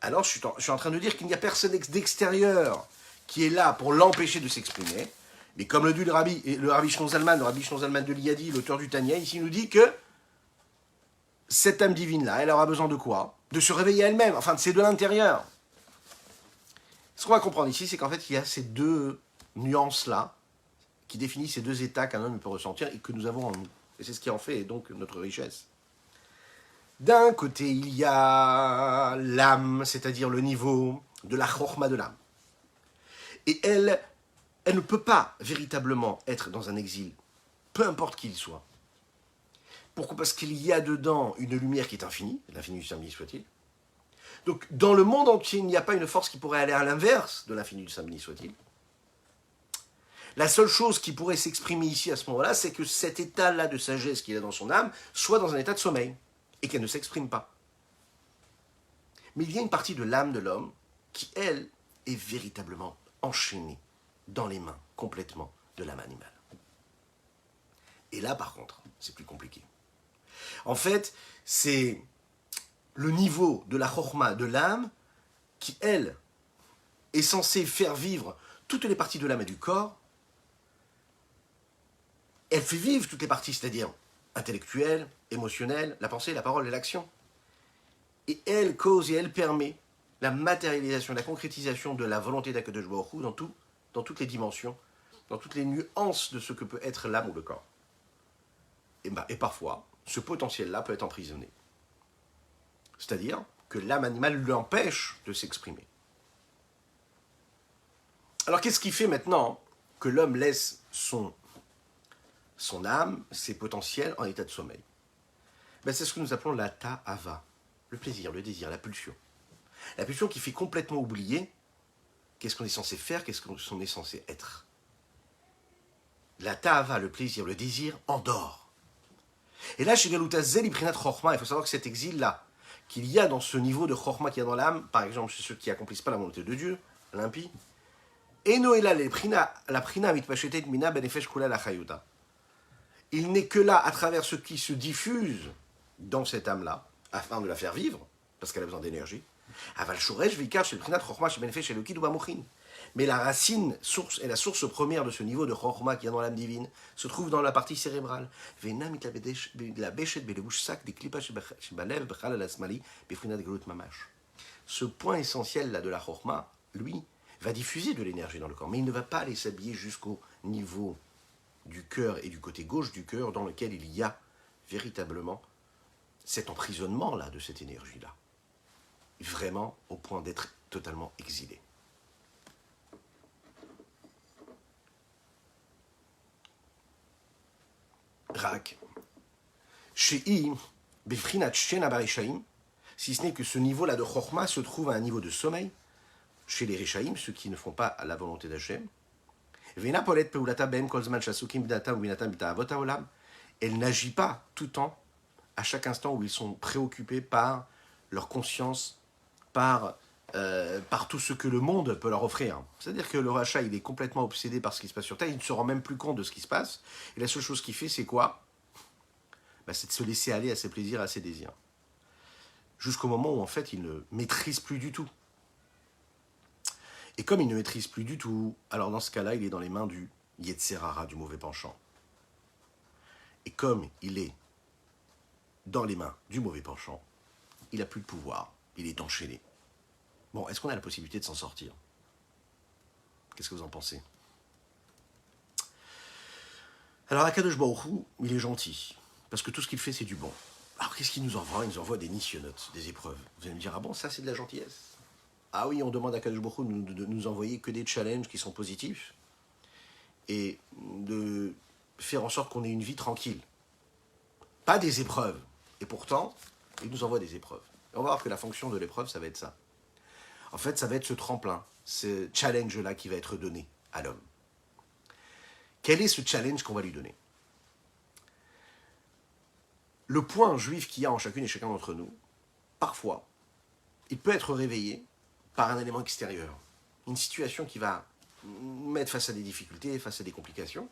Speaker 1: alors je suis en train de dire qu'il n'y a personne d'extérieur qui est là pour l'empêcher de s'exprimer. Mais comme le dit le Rabbi Shlomo Zalman, le Rabbi Shlomo Zalman de Liadi, l'auteur du Tanya, ici nous dit que cette âme divine-là, elle aura besoin de quoi? De se réveiller elle-même, enfin c'est de l'intérieur. Ce qu'on va comprendre ici, c'est qu'en fait, il y a ces deux nuances-là qui définissent ces deux états qu'un homme peut ressentir et que nous avons en nous. Et c'est ce qui en fait donc notre richesse. D'un côté, il y a l'âme, c'est-à-dire le niveau de la chorma de l'âme. Et elle ne peut pas véritablement être dans un exil, peu importe qui il soit. Pourquoi? Parce qu'il y a dedans une lumière qui est infinie, l'infini du Saint béni soit-il. Donc, dans le monde entier, il n'y a pas une force qui pourrait aller à l'inverse de l'infini du Saint béni soit-il. La seule chose qui pourrait s'exprimer ici à ce moment-là, c'est que cet état-là de sagesse qu'il a dans son âme soit dans un état de sommeil et qu'elle ne s'exprime pas. Mais il y a une partie de l'âme de l'homme qui, elle, est véritablement enchaînée dans les mains complètement de l'âme animale. Et là, par contre, c'est plus compliqué. En fait, c'est le niveau de la chorma de l'âme qui, elle, est censée faire vivre toutes les parties de l'âme et du corps. Elle fait vivre toutes les parties, c'est-à-dire intellectuelle, émotionnelle, la pensée, la parole et l'action. Et elle cause et elle permet la matérialisation, la concrétisation de la volonté d'Akadosh Baruch Hu dans toutes les dimensions, dans toutes les nuances de ce que peut être l'âme ou le corps. Et parfois, ce potentiel-là peut être emprisonné. C'est-à-dire que l'âme animale l'empêche de s'exprimer. Alors qu'est-ce qui fait maintenant que l'homme laisse son âme, ses potentiels en état de sommeil? C'est ce que nous appelons la ta'ava, le plaisir, le désir, la pulsion. La pulsion qui fait complètement oublier qu'est-ce qu'on est censé faire, qu'est-ce qu'on est censé être. La ta'ava, le plaisir, le désir, endort. Et là, chez Galuta Zel, Ibrinat Chorma, il faut savoir que cet exil-là, qu'il y a dans ce niveau de Chorma qu'il y a dans l'âme, par exemple chez ceux qui n'accomplissent pas la volonté de Dieu, l'impie, Eno Ela, la Prina Mitpachetet Mina Benefesh Kula la Chayuta. Il n'est que là, à travers ce qui se diffuse dans cette âme-là, afin de la faire vivre, parce qu'elle a besoin d'énergie. Aval Shoresh Vikar chez le Prinat Chorma chez Benefesh Elokid ou Bamochin. Mais la racine source et la source première de ce niveau de Chorma qui est dans l'âme divine se trouve dans la partie cérébrale. Ce point essentiel là de la Chorma, lui, va diffuser de l'énergie dans le corps, mais il ne va pas aller s'habiller jusqu'au niveau du cœur et du côté gauche du cœur dans lequel il y a véritablement cet emprisonnement-là de cette énergie-là. Vraiment au point d'être totalement exilé. Rak. Shei, Befrinat Shena Barishaim, si ce n'est que ce niveau-là de Chorma se trouve à un niveau de sommeil, chez les Rishaim, ceux qui ne font pas la volonté d'Hachem. Elle n'agit pas tout le temps, à chaque instant où ils sont préoccupés par leur conscience, par par tout ce que le monde peut leur offrir. C'est-à-dire que le rachat, il est complètement obsédé par ce qui se passe sur Terre, il ne se rend même plus compte de ce qui se passe, et la seule chose qu'il fait, c'est quoi? C'est de se laisser aller à ses plaisirs, à ses désirs. Jusqu'au moment où, en fait, il ne maîtrise plus du tout. Et comme il ne maîtrise plus du tout, alors dans ce cas-là, il est dans les mains du Yetzerara, du mauvais penchant. Et comme il est dans les mains du mauvais penchant, il n'a plus de pouvoir, il est enchaîné. Bon, est-ce qu'on a la possibilité de s'en sortir? Qu'est-ce que vous en pensez? Alors, Akadosh Baruch Hu, il est gentil, parce que tout ce qu'il fait, c'est du bon. Alors, qu'est-ce qu'il nous envoie? Il nous envoie des nisyonotes, des épreuves. Vous allez me dire, ah bon, ça, c'est de la gentillesse? Ah oui, on demande à Akadosh Baruch Hu de nous envoyer que des challenges qui sont positifs, et de faire en sorte qu'on ait une vie tranquille. Pas des épreuves. Et pourtant, il nous envoie des épreuves. Et on va voir que la fonction de l'épreuve, ça va être ça. En fait, ça va être ce tremplin, ce challenge-là qui va être donné à l'homme. Quel est ce challenge qu'on va lui donner? Le point juif qu'il y a en chacune et chacun d'entre nous, parfois, il peut être réveillé par un élément extérieur. Une situation qui va mettre face à des difficultés, face à des complications.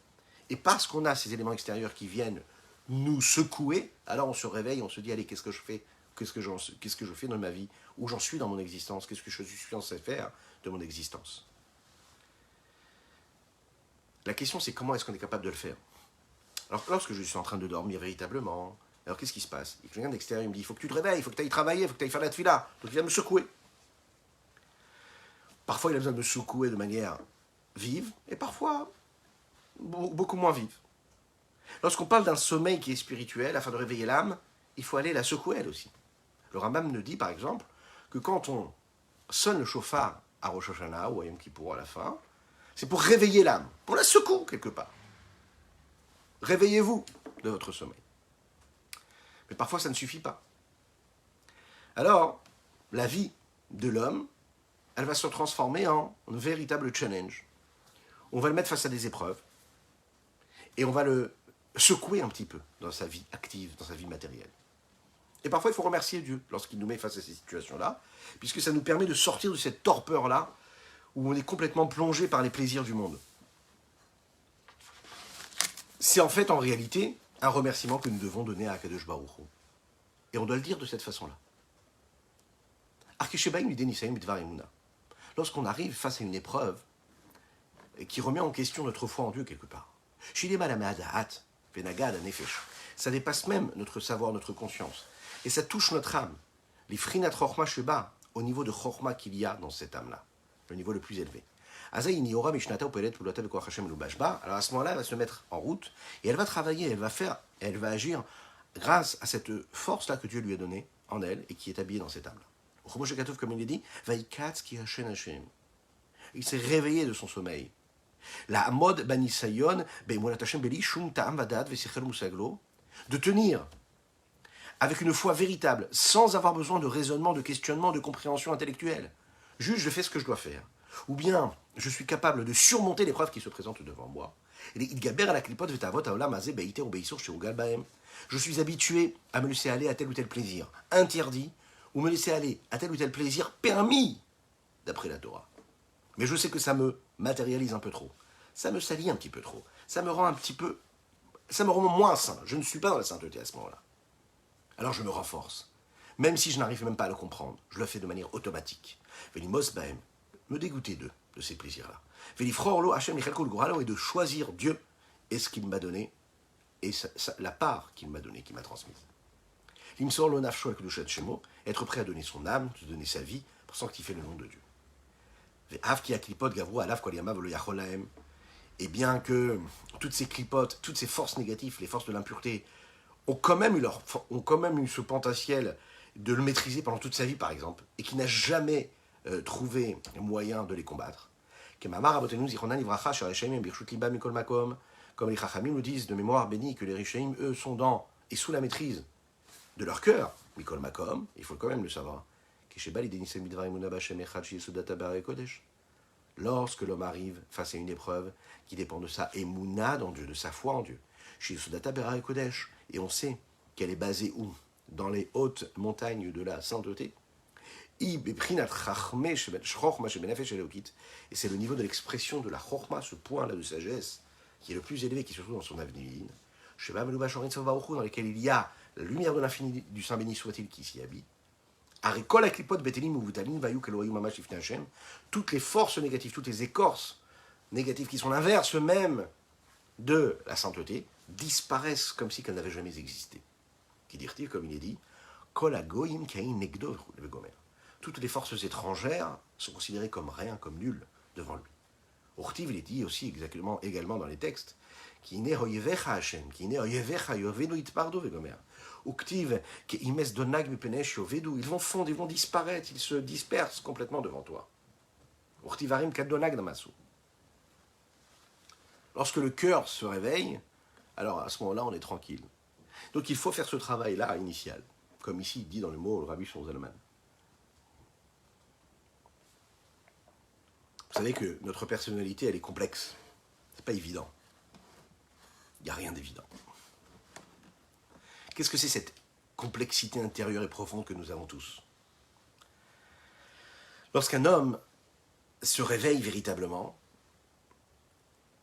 Speaker 1: Et parce qu'on a ces éléments extérieurs qui viennent nous secouer, alors on se réveille, on se dit, allez, qu'est-ce que je fais? Qu'est-ce que je fais dans ma vie? Où j'en suis dans mon existence? Qu'est-ce que je suis censé faire de mon existence? La question, c'est comment est-ce qu'on est capable de le faire? Alors, lorsque je suis en train de dormir véritablement, alors qu'est-ce qui se passe? Quelqu'un d'extérieur il me dit, il faut que tu te réveilles, il faut que tu ailles travailler, il faut que tu ailles faire la tefila. Donc il vient me secouer. Parfois, il a besoin de me secouer de manière vive, et parfois, beaucoup moins vive. Lorsqu'on parle d'un sommeil qui est spirituel, afin de réveiller l'âme, il faut aller la secouer elle aussi. Le Rambam nous dit, par exemple, que quand on sonne le chauffard à Rosh Hashanah ou à Yom Kippour à la fin, c'est pour réveiller l'âme, pour la secouer quelque part. Réveillez-vous de votre sommeil. Mais parfois, ça ne suffit pas. Alors, la vie de l'homme, elle va se transformer en un véritable challenge. On va le mettre face à des épreuves et on va le secouer un petit peu dans sa vie active, dans sa vie matérielle. Et parfois, il faut remercier Dieu lorsqu'il nous met face à ces situations-là, puisque ça nous permet de sortir de cette torpeur-là où on est complètement plongé par les plaisirs du monde. C'est en fait, en réalité, un remerciement que nous devons donner à Akadosh Baruch Hu. Et on doit le dire de cette façon-là. Lorsqu'on arrive face à une épreuve qui remet en question notre foi en Dieu quelque part, ça dépasse même notre savoir, notre conscience. Et ça touche notre âme. Les frinat chorma sheba, au niveau de chorma qu'il y a dans cette âme-là, le niveau le plus élevé. Alors à ce moment-là, elle va se mettre en route et elle va travailler, elle va agir grâce à cette force-là que Dieu lui a donnée en elle et qui est habillée dans cette âme-là. Comme il est dit, il s'est réveillé de son sommeil. La mode banisayon, de tenir avec une foi véritable, sans avoir besoin de raisonnement, de questionnement, de compréhension intellectuelle. Juste, je fais ce que je dois faire. Ou bien, je suis capable de surmonter l'épreuve qui se présente devant moi. Je suis habitué à me laisser aller à tel ou tel plaisir interdit, ou me laisser aller à tel ou tel plaisir permis, d'après la Torah. Mais je sais que ça me matérialise un peu trop. Ça me salit un petit peu trop. Ça me rend moins saint. Je ne suis pas dans la sainteté à ce moment-là. Alors je me renforce. Même si je n'arrive même pas à le comprendre, je le fais de manière automatique. Velimos baem, me dégoûter de ces plaisirs-là. Velifrorlo Hashem Michalkol Goralo, et de choisir Dieu et ce qu'il m'a donné, et la part qu'il m'a donnée, qu'il m'a transmise. Limsor lo nafsho akdushat shemo, être prêt à donner son âme, de donner sa vie, pour sanctifier le nom de Dieu. Ve'av ki aklipot gavru alav kol yamav lo yachol lahem. Et bien que toutes ces clipotes, toutes ces forces négatives, les forces de l'impureté, ont quand même eu ce potentiel de le maîtriser pendant toute sa vie, par exemple, et qui n'a jamais trouvé moyen de les combattre. Comme les Chachamim nous disent de mémoire bénie que les Rishaim, eux, sont dans et sous la maîtrise de leur cœur, Mikol Makom, il faut quand même le savoir. Lorsque l'homme arrive face à une épreuve qui dépend de sa émouna dans Dieu, de sa foi en Dieu, et on sait qu'elle est basée où? Dans les hautes montagnes de la sainteté. Et c'est le niveau de l'expression de la chorma, ce point-là de sagesse, qui est le plus élevé, qui se trouve dans son avenue divine, dans lequel il y a la lumière de l'infini du Saint béni soit-il qui s'y habite. Toutes les forces négatives, toutes les écorces négatives qui sont l'inverse même de la sainteté, disparaissent comme si qu'elles n'avaient jamais existé. Qui dire-t-il, comme il est dit, toutes les forces étrangères sont considérées comme rien, comme nulles devant lui. Urtiv, il est dit aussi également dans les textes, qui n'est oyevecha Hashem, qui n'est oyevecha yovenu itpardo vegomer. Uktiv, qui imes donag mipenesh yovedu, ils vont fondre, ils vont disparaître, ils se dispersent complètement devant toi. Urtivarim kadonag namasu. Lorsque le cœur se réveille, alors à ce moment-là, on est tranquille. Donc il faut faire ce travail-là initial, comme ici dit dans le mot le Rabbi Shlomo Zalman. Vous savez que notre personnalité, elle est complexe. C'est pas évident. Il n'y a rien d'évident. Qu'est-ce que c'est cette complexité intérieure et profonde que nous avons tous? Lorsqu'un homme se réveille véritablement,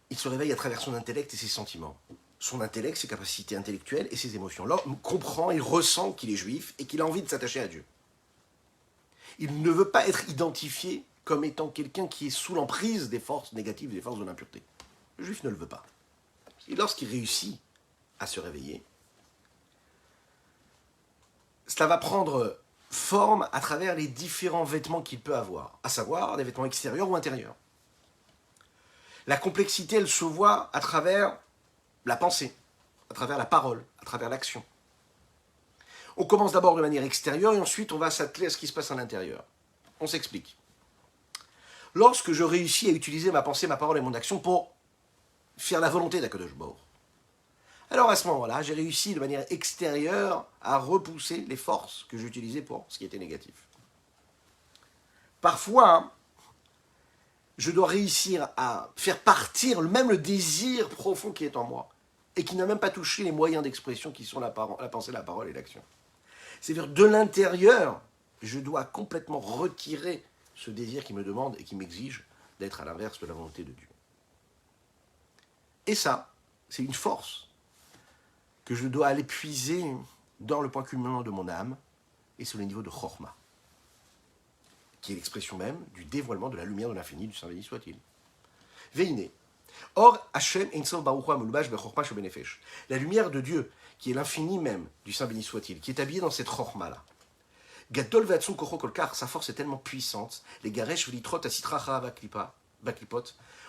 Speaker 1: il se réveille à travers son intellect et ses sentiments. Son intellect, ses capacités intellectuelles et ses émotions. L'homme comprend, il ressent qu'il est juif et qu'il a envie de s'attacher à Dieu. Il ne veut pas être identifié comme étant quelqu'un qui est sous l'emprise des forces négatives, des forces de l'impureté. Le juif ne le veut pas. Et lorsqu'il réussit à se réveiller, cela va prendre forme à travers les différents vêtements qu'il peut avoir, à savoir des vêtements extérieurs ou intérieurs. La complexité, elle se voit à travers la pensée, à travers la parole, à travers l'action. On commence d'abord de manière extérieure et ensuite on va s'atteler à ce qui se passe à l'intérieur. On s'explique. Lorsque je réussis à utiliser ma pensée, ma parole et mon action pour faire la volonté d'Akadosh Baruch, alors à ce moment-là, j'ai réussi de manière extérieure à repousser les forces que j'utilisais pour ce qui était négatif. Parfois, je dois réussir à faire partir même le désir profond qui est en moi et qui n'a même pas touché les moyens d'expression qui sont la pensée, la parole et l'action. C'est-à-dire de l'intérieur, je dois complètement retirer ce désir qui me demande et qui m'exige d'être à l'inverse de la volonté de Dieu. Et ça, c'est une force que je dois aller puiser dans le point culminant de mon âme et sur le niveau de Chorma, qui est l'expression même du dévoilement de la lumière de l'infini du Saint béni soit-il. Veine. Or, Hashem Ein-Sof Baruch Hu Amulubash Bechorma Shebenefesh. La lumière de Dieu, qui est l'infini même du Saint béni soit-il, qui est habillé dans cette Chorma-là. Gadol Ve'atzum Kocho Kolkar, sa force est tellement puissante, les Garesh Vlitrot Asitracha Baklipot,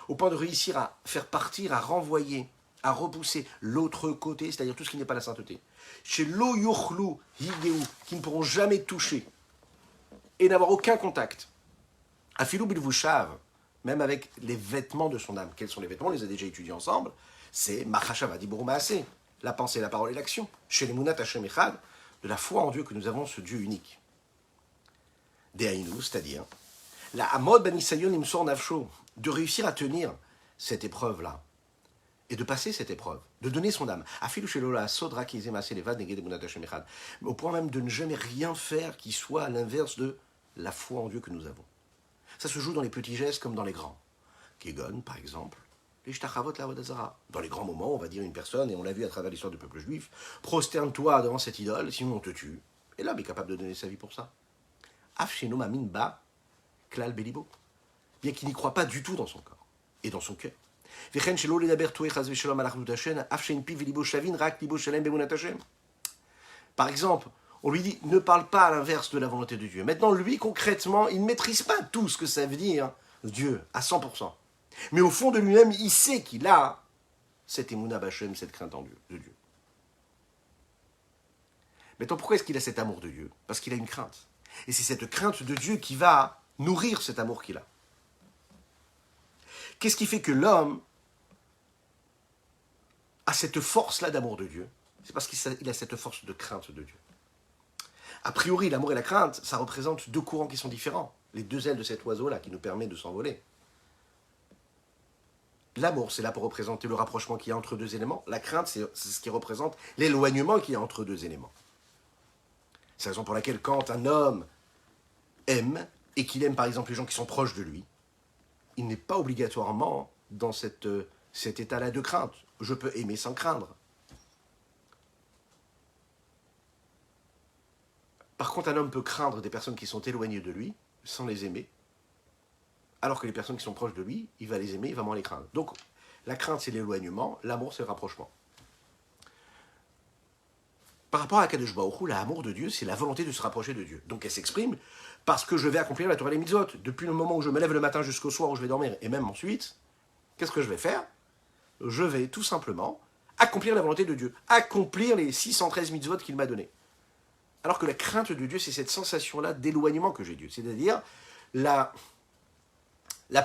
Speaker 1: au point de réussir à faire partir, à renvoyer, à repousser l'autre côté, c'est-à-dire tout ce qui n'est pas la sainteté. Chez Lo Yochlu Higeu, qui ne pourront jamais toucher et n'avoir aucun contact. Afilou Bilvushav, même avec les vêtements de son âme. Quels sont les vêtements? On les a déjà étudiés ensemble. C'est Machashava Dibur Maaseh, la pensée, la parole et l'action. Chez les Munat Hashem Echad, de la foi en Dieu que nous avons, ce Dieu unique. Dehainu, c'est-à-dire la Amod Banisayon Imsor Navsho, de réussir à tenir cette épreuve-là et de passer cette épreuve, de donner son âme. Au point même de ne jamais rien faire qui soit à l'inverse de la foi en Dieu que nous avons. Ça se joue dans les petits gestes comme dans les grands. Kegon, par exemple, les shtachavot la vodazara. Dans les grands moments, on va dire à une personne, et on l'a vu à travers l'histoire du peuple juif, prosterne-toi devant cette idole, sinon on te tue. Et l'homme est capable de donner sa vie pour ça. Afsheno mamin ba klal belibo. Bien qu'il n'y croit pas du tout dans son corps et dans son cœur. Par exemple, on lui dit, ne parle pas à l'inverse de la volonté de Dieu. Maintenant, lui, concrètement, il ne maîtrise pas tout ce que ça veut dire Dieu, à 100%. Mais au fond de lui-même, il sait qu'il a cette émouna b'Hashem, cette crainte de Dieu. Maintenant, pourquoi est-ce qu'il a cet amour de Dieu? Parce qu'il a une crainte. Et c'est cette crainte de Dieu qui va nourrir cet amour qu'il a. Qu'est-ce qui fait que l'homme a cette force-là d'amour de Dieu? C'est parce qu'il a cette force de crainte de Dieu. A priori, l'amour et la crainte, ça représente deux courants qui sont différents. Les deux ailes de cet oiseau-là qui nous permet de s'envoler. L'amour, c'est là pour représenter le rapprochement qu'il y a entre deux éléments. La crainte, c'est ce qui représente l'éloignement qu'il y a entre deux éléments. C'est la raison pour laquelle quand un homme aime, et qu'il aime par exemple les gens qui sont proches de lui, il n'est pas obligatoirement dans cet état-là de crainte. Je peux aimer sans craindre. Par contre, un homme peut craindre des personnes qui sont éloignées de lui, sans les aimer, alors que les personnes qui sont proches de lui, il va les aimer, il va moins les craindre. Donc, la crainte, c'est l'éloignement, l'amour, c'est le rapprochement. Par rapport à Kadosh Baruch Hu, l'amour de Dieu, c'est la volonté de se rapprocher de Dieu. Donc elle s'exprime parce que je vais accomplir la Torah et les mitzvot. Depuis le moment où je me lève le matin jusqu'au soir où je vais dormir, et même ensuite, qu'est-ce que je vais faire? Je vais tout simplement accomplir la volonté de Dieu, accomplir les 613 mitzvot qu'il m'a donnés. Alors que la crainte de Dieu, c'est cette sensation-là d'éloignement que j'ai de Dieu, c'est-à-dire la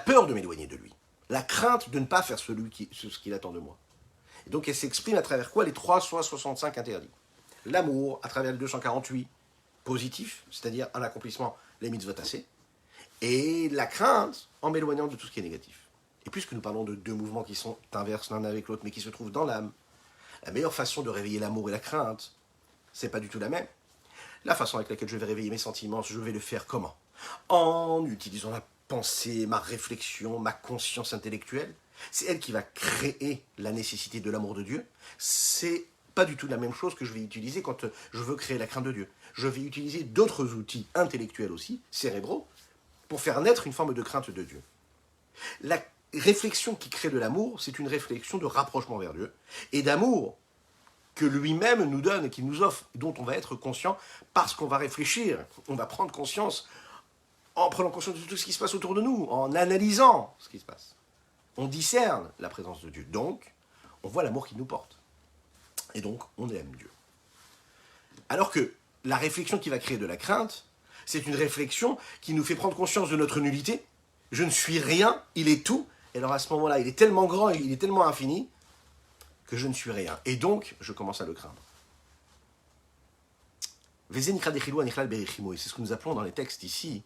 Speaker 1: peur de m'éloigner de lui, la crainte de ne pas faire ce qu'il attend de moi. Et donc elle s'exprime à travers quoi? Les 365 interdits. L'amour, à travers le 248, positif, c'est-à-dire un accomplissement, les mitzvot assez, et la crainte en m'éloignant de tout ce qui est négatif. Et puisque nous parlons de deux mouvements qui sont inverses l'un avec l'autre, mais qui se trouvent dans l'âme, la meilleure façon de réveiller l'amour et la crainte, c'est pas du tout la même. La façon avec laquelle je vais réveiller mes sentiments, je vais le faire comment? En utilisant la pensée, ma réflexion, ma conscience intellectuelle. C'est elle qui va créer la nécessité de l'amour de Dieu. C'est pas du tout la même chose que je vais utiliser quand je veux créer la crainte de Dieu. Je vais utiliser d'autres outils intellectuels aussi, cérébraux, pour faire naître une forme de crainte de Dieu. La réflexion qui crée de l'amour, c'est une réflexion de rapprochement vers Dieu et d'amour que lui-même nous donne, qu'il nous offre, dont on va être conscient parce qu'on va réfléchir, on va prendre conscience en prenant conscience de tout ce qui se passe autour de nous, en analysant ce qui se passe. On discerne la présence de Dieu, donc on voit l'amour qu'il nous porte. Et donc, on aime Dieu. Alors que la réflexion qui va créer de la crainte, c'est une réflexion qui nous fait prendre conscience de notre nullité. Je ne suis rien, il est tout. Et alors à ce moment-là, il est tellement grand, il est tellement infini, que je ne suis rien. Et donc, je commence à le craindre. C'est ce que nous appelons dans les textes ici,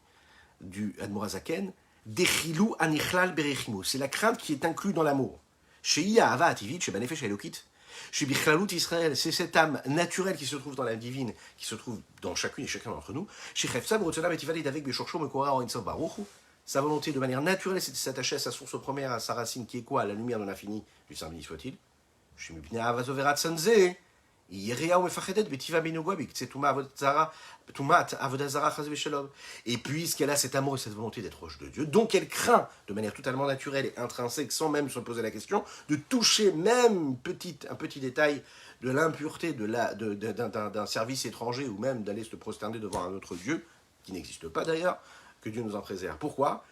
Speaker 1: du Admorazaken, Dechilou anichlal berechimo. C'est la crainte qui est inclue dans l'amour. Chez Yahava Ativit, chez Banefesh Elokit, chez Bichlalut Israël, c'est cette âme naturelle qui se trouve dans l'âme divine, qui se trouve dans chacune et chacun d'entre nous. Chez Chefsam, Rotsonam et Tivalid avec Beshorcho, Mekora, Orinsav Baruchu. Sa volonté de manière naturelle, c'est de s'attacher à sa source première, à sa racine, qui est quoi? La lumière de l'infini, du Saint béni soit-il. Chez Mipnea Avazoverat Sanze. Et puisqu'elle a cet amour et cette volonté d'être proche de Dieu, donc elle craint de manière totalement naturelle et intrinsèque, sans même se poser la question, de toucher même un petit détail de l'impureté d'un service étranger, ou même d'aller se prosterner devant un autre Dieu, qui n'existe pas d'ailleurs, que Dieu nous en préserve. Pourquoi?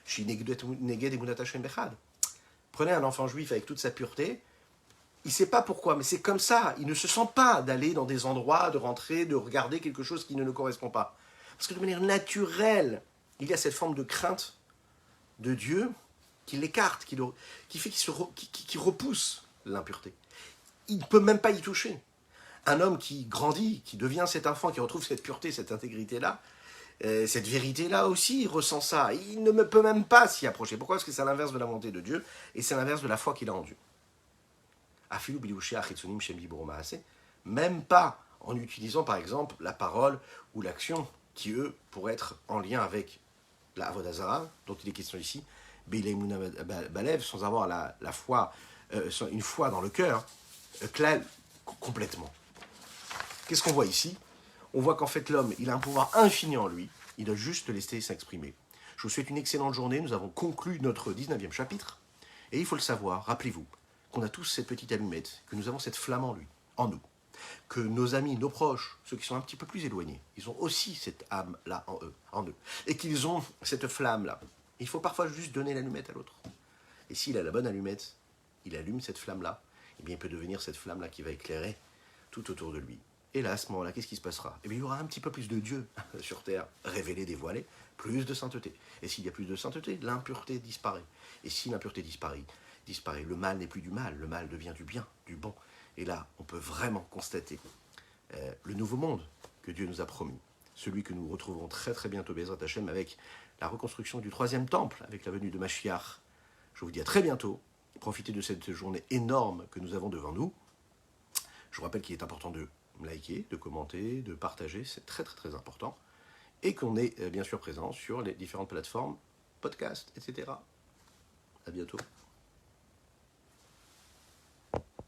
Speaker 1: Prenez un enfant juif avec toute sa pureté, il ne sait pas pourquoi, mais c'est comme ça. Il ne se sent pas d'aller dans des endroits, de rentrer, de regarder quelque chose qui ne lui correspond pas. Parce que de manière naturelle, il y a cette forme de crainte de Dieu qui l'écarte, qui fait qu'il repousse l'impureté. Il ne peut même pas y toucher. Un homme qui grandit, qui devient cet enfant, qui retrouve cette pureté, cette intégrité-là, cette vérité-là aussi, il ressent ça. Il ne peut même pas s'y approcher. Pourquoi? Parce que c'est l'inverse de la volonté de Dieu, et c'est l'inverse de la foi qu'il a en Dieu. Même pas en utilisant par exemple la parole ou l'action qui eux pourraient être en lien avec la Avodah Zarah dont il est question ici, Balev, sans avoir la foi, une foi dans le cœur, complètement. Qu'est-ce qu'on voit ici? On voit qu'en fait l'homme, il a un pouvoir infini en lui, il doit juste le laisser s'exprimer. Je vous souhaite une excellente journée, nous avons conclu notre 19e chapitre, et il faut le savoir, rappelez-vous, qu'on a tous cette petite allumette, que nous avons cette flamme en nous, que nos amis, nos proches, ceux qui sont un petit peu plus éloignés, ils ont aussi cette âme-là en eux, et qu'ils ont cette flamme-là. Il faut parfois juste donner l'allumette à l'autre. Et s'il a la bonne allumette, il allume cette flamme-là, et bien il peut devenir cette flamme-là qui va éclairer tout autour de lui. Et là, à ce moment-là, qu'est-ce qui se passera? Eh bien, il y aura un petit peu plus de Dieu sur terre, révélé, dévoilé, plus de sainteté. Et s'il y a plus de sainteté, l'impureté disparaît. Et si l'impureté disparaît, le mal n'est plus du mal, le mal devient du bien, du bon. Et là, on peut vraiment constater le nouveau monde que Dieu nous a promis. Celui que nous retrouverons très très bientôt, Bezrat Hashem, avec la reconstruction du 3e temple, avec la venue de Mashiach. Je vous dis à très bientôt. Profitez de cette journée énorme que nous avons devant nous. Je vous rappelle qu'il est important de liker, de commenter, de partager. C'est très très très important. et qu'on est bien sûr présent sur les différentes plateformes, podcasts, etc. À bientôt.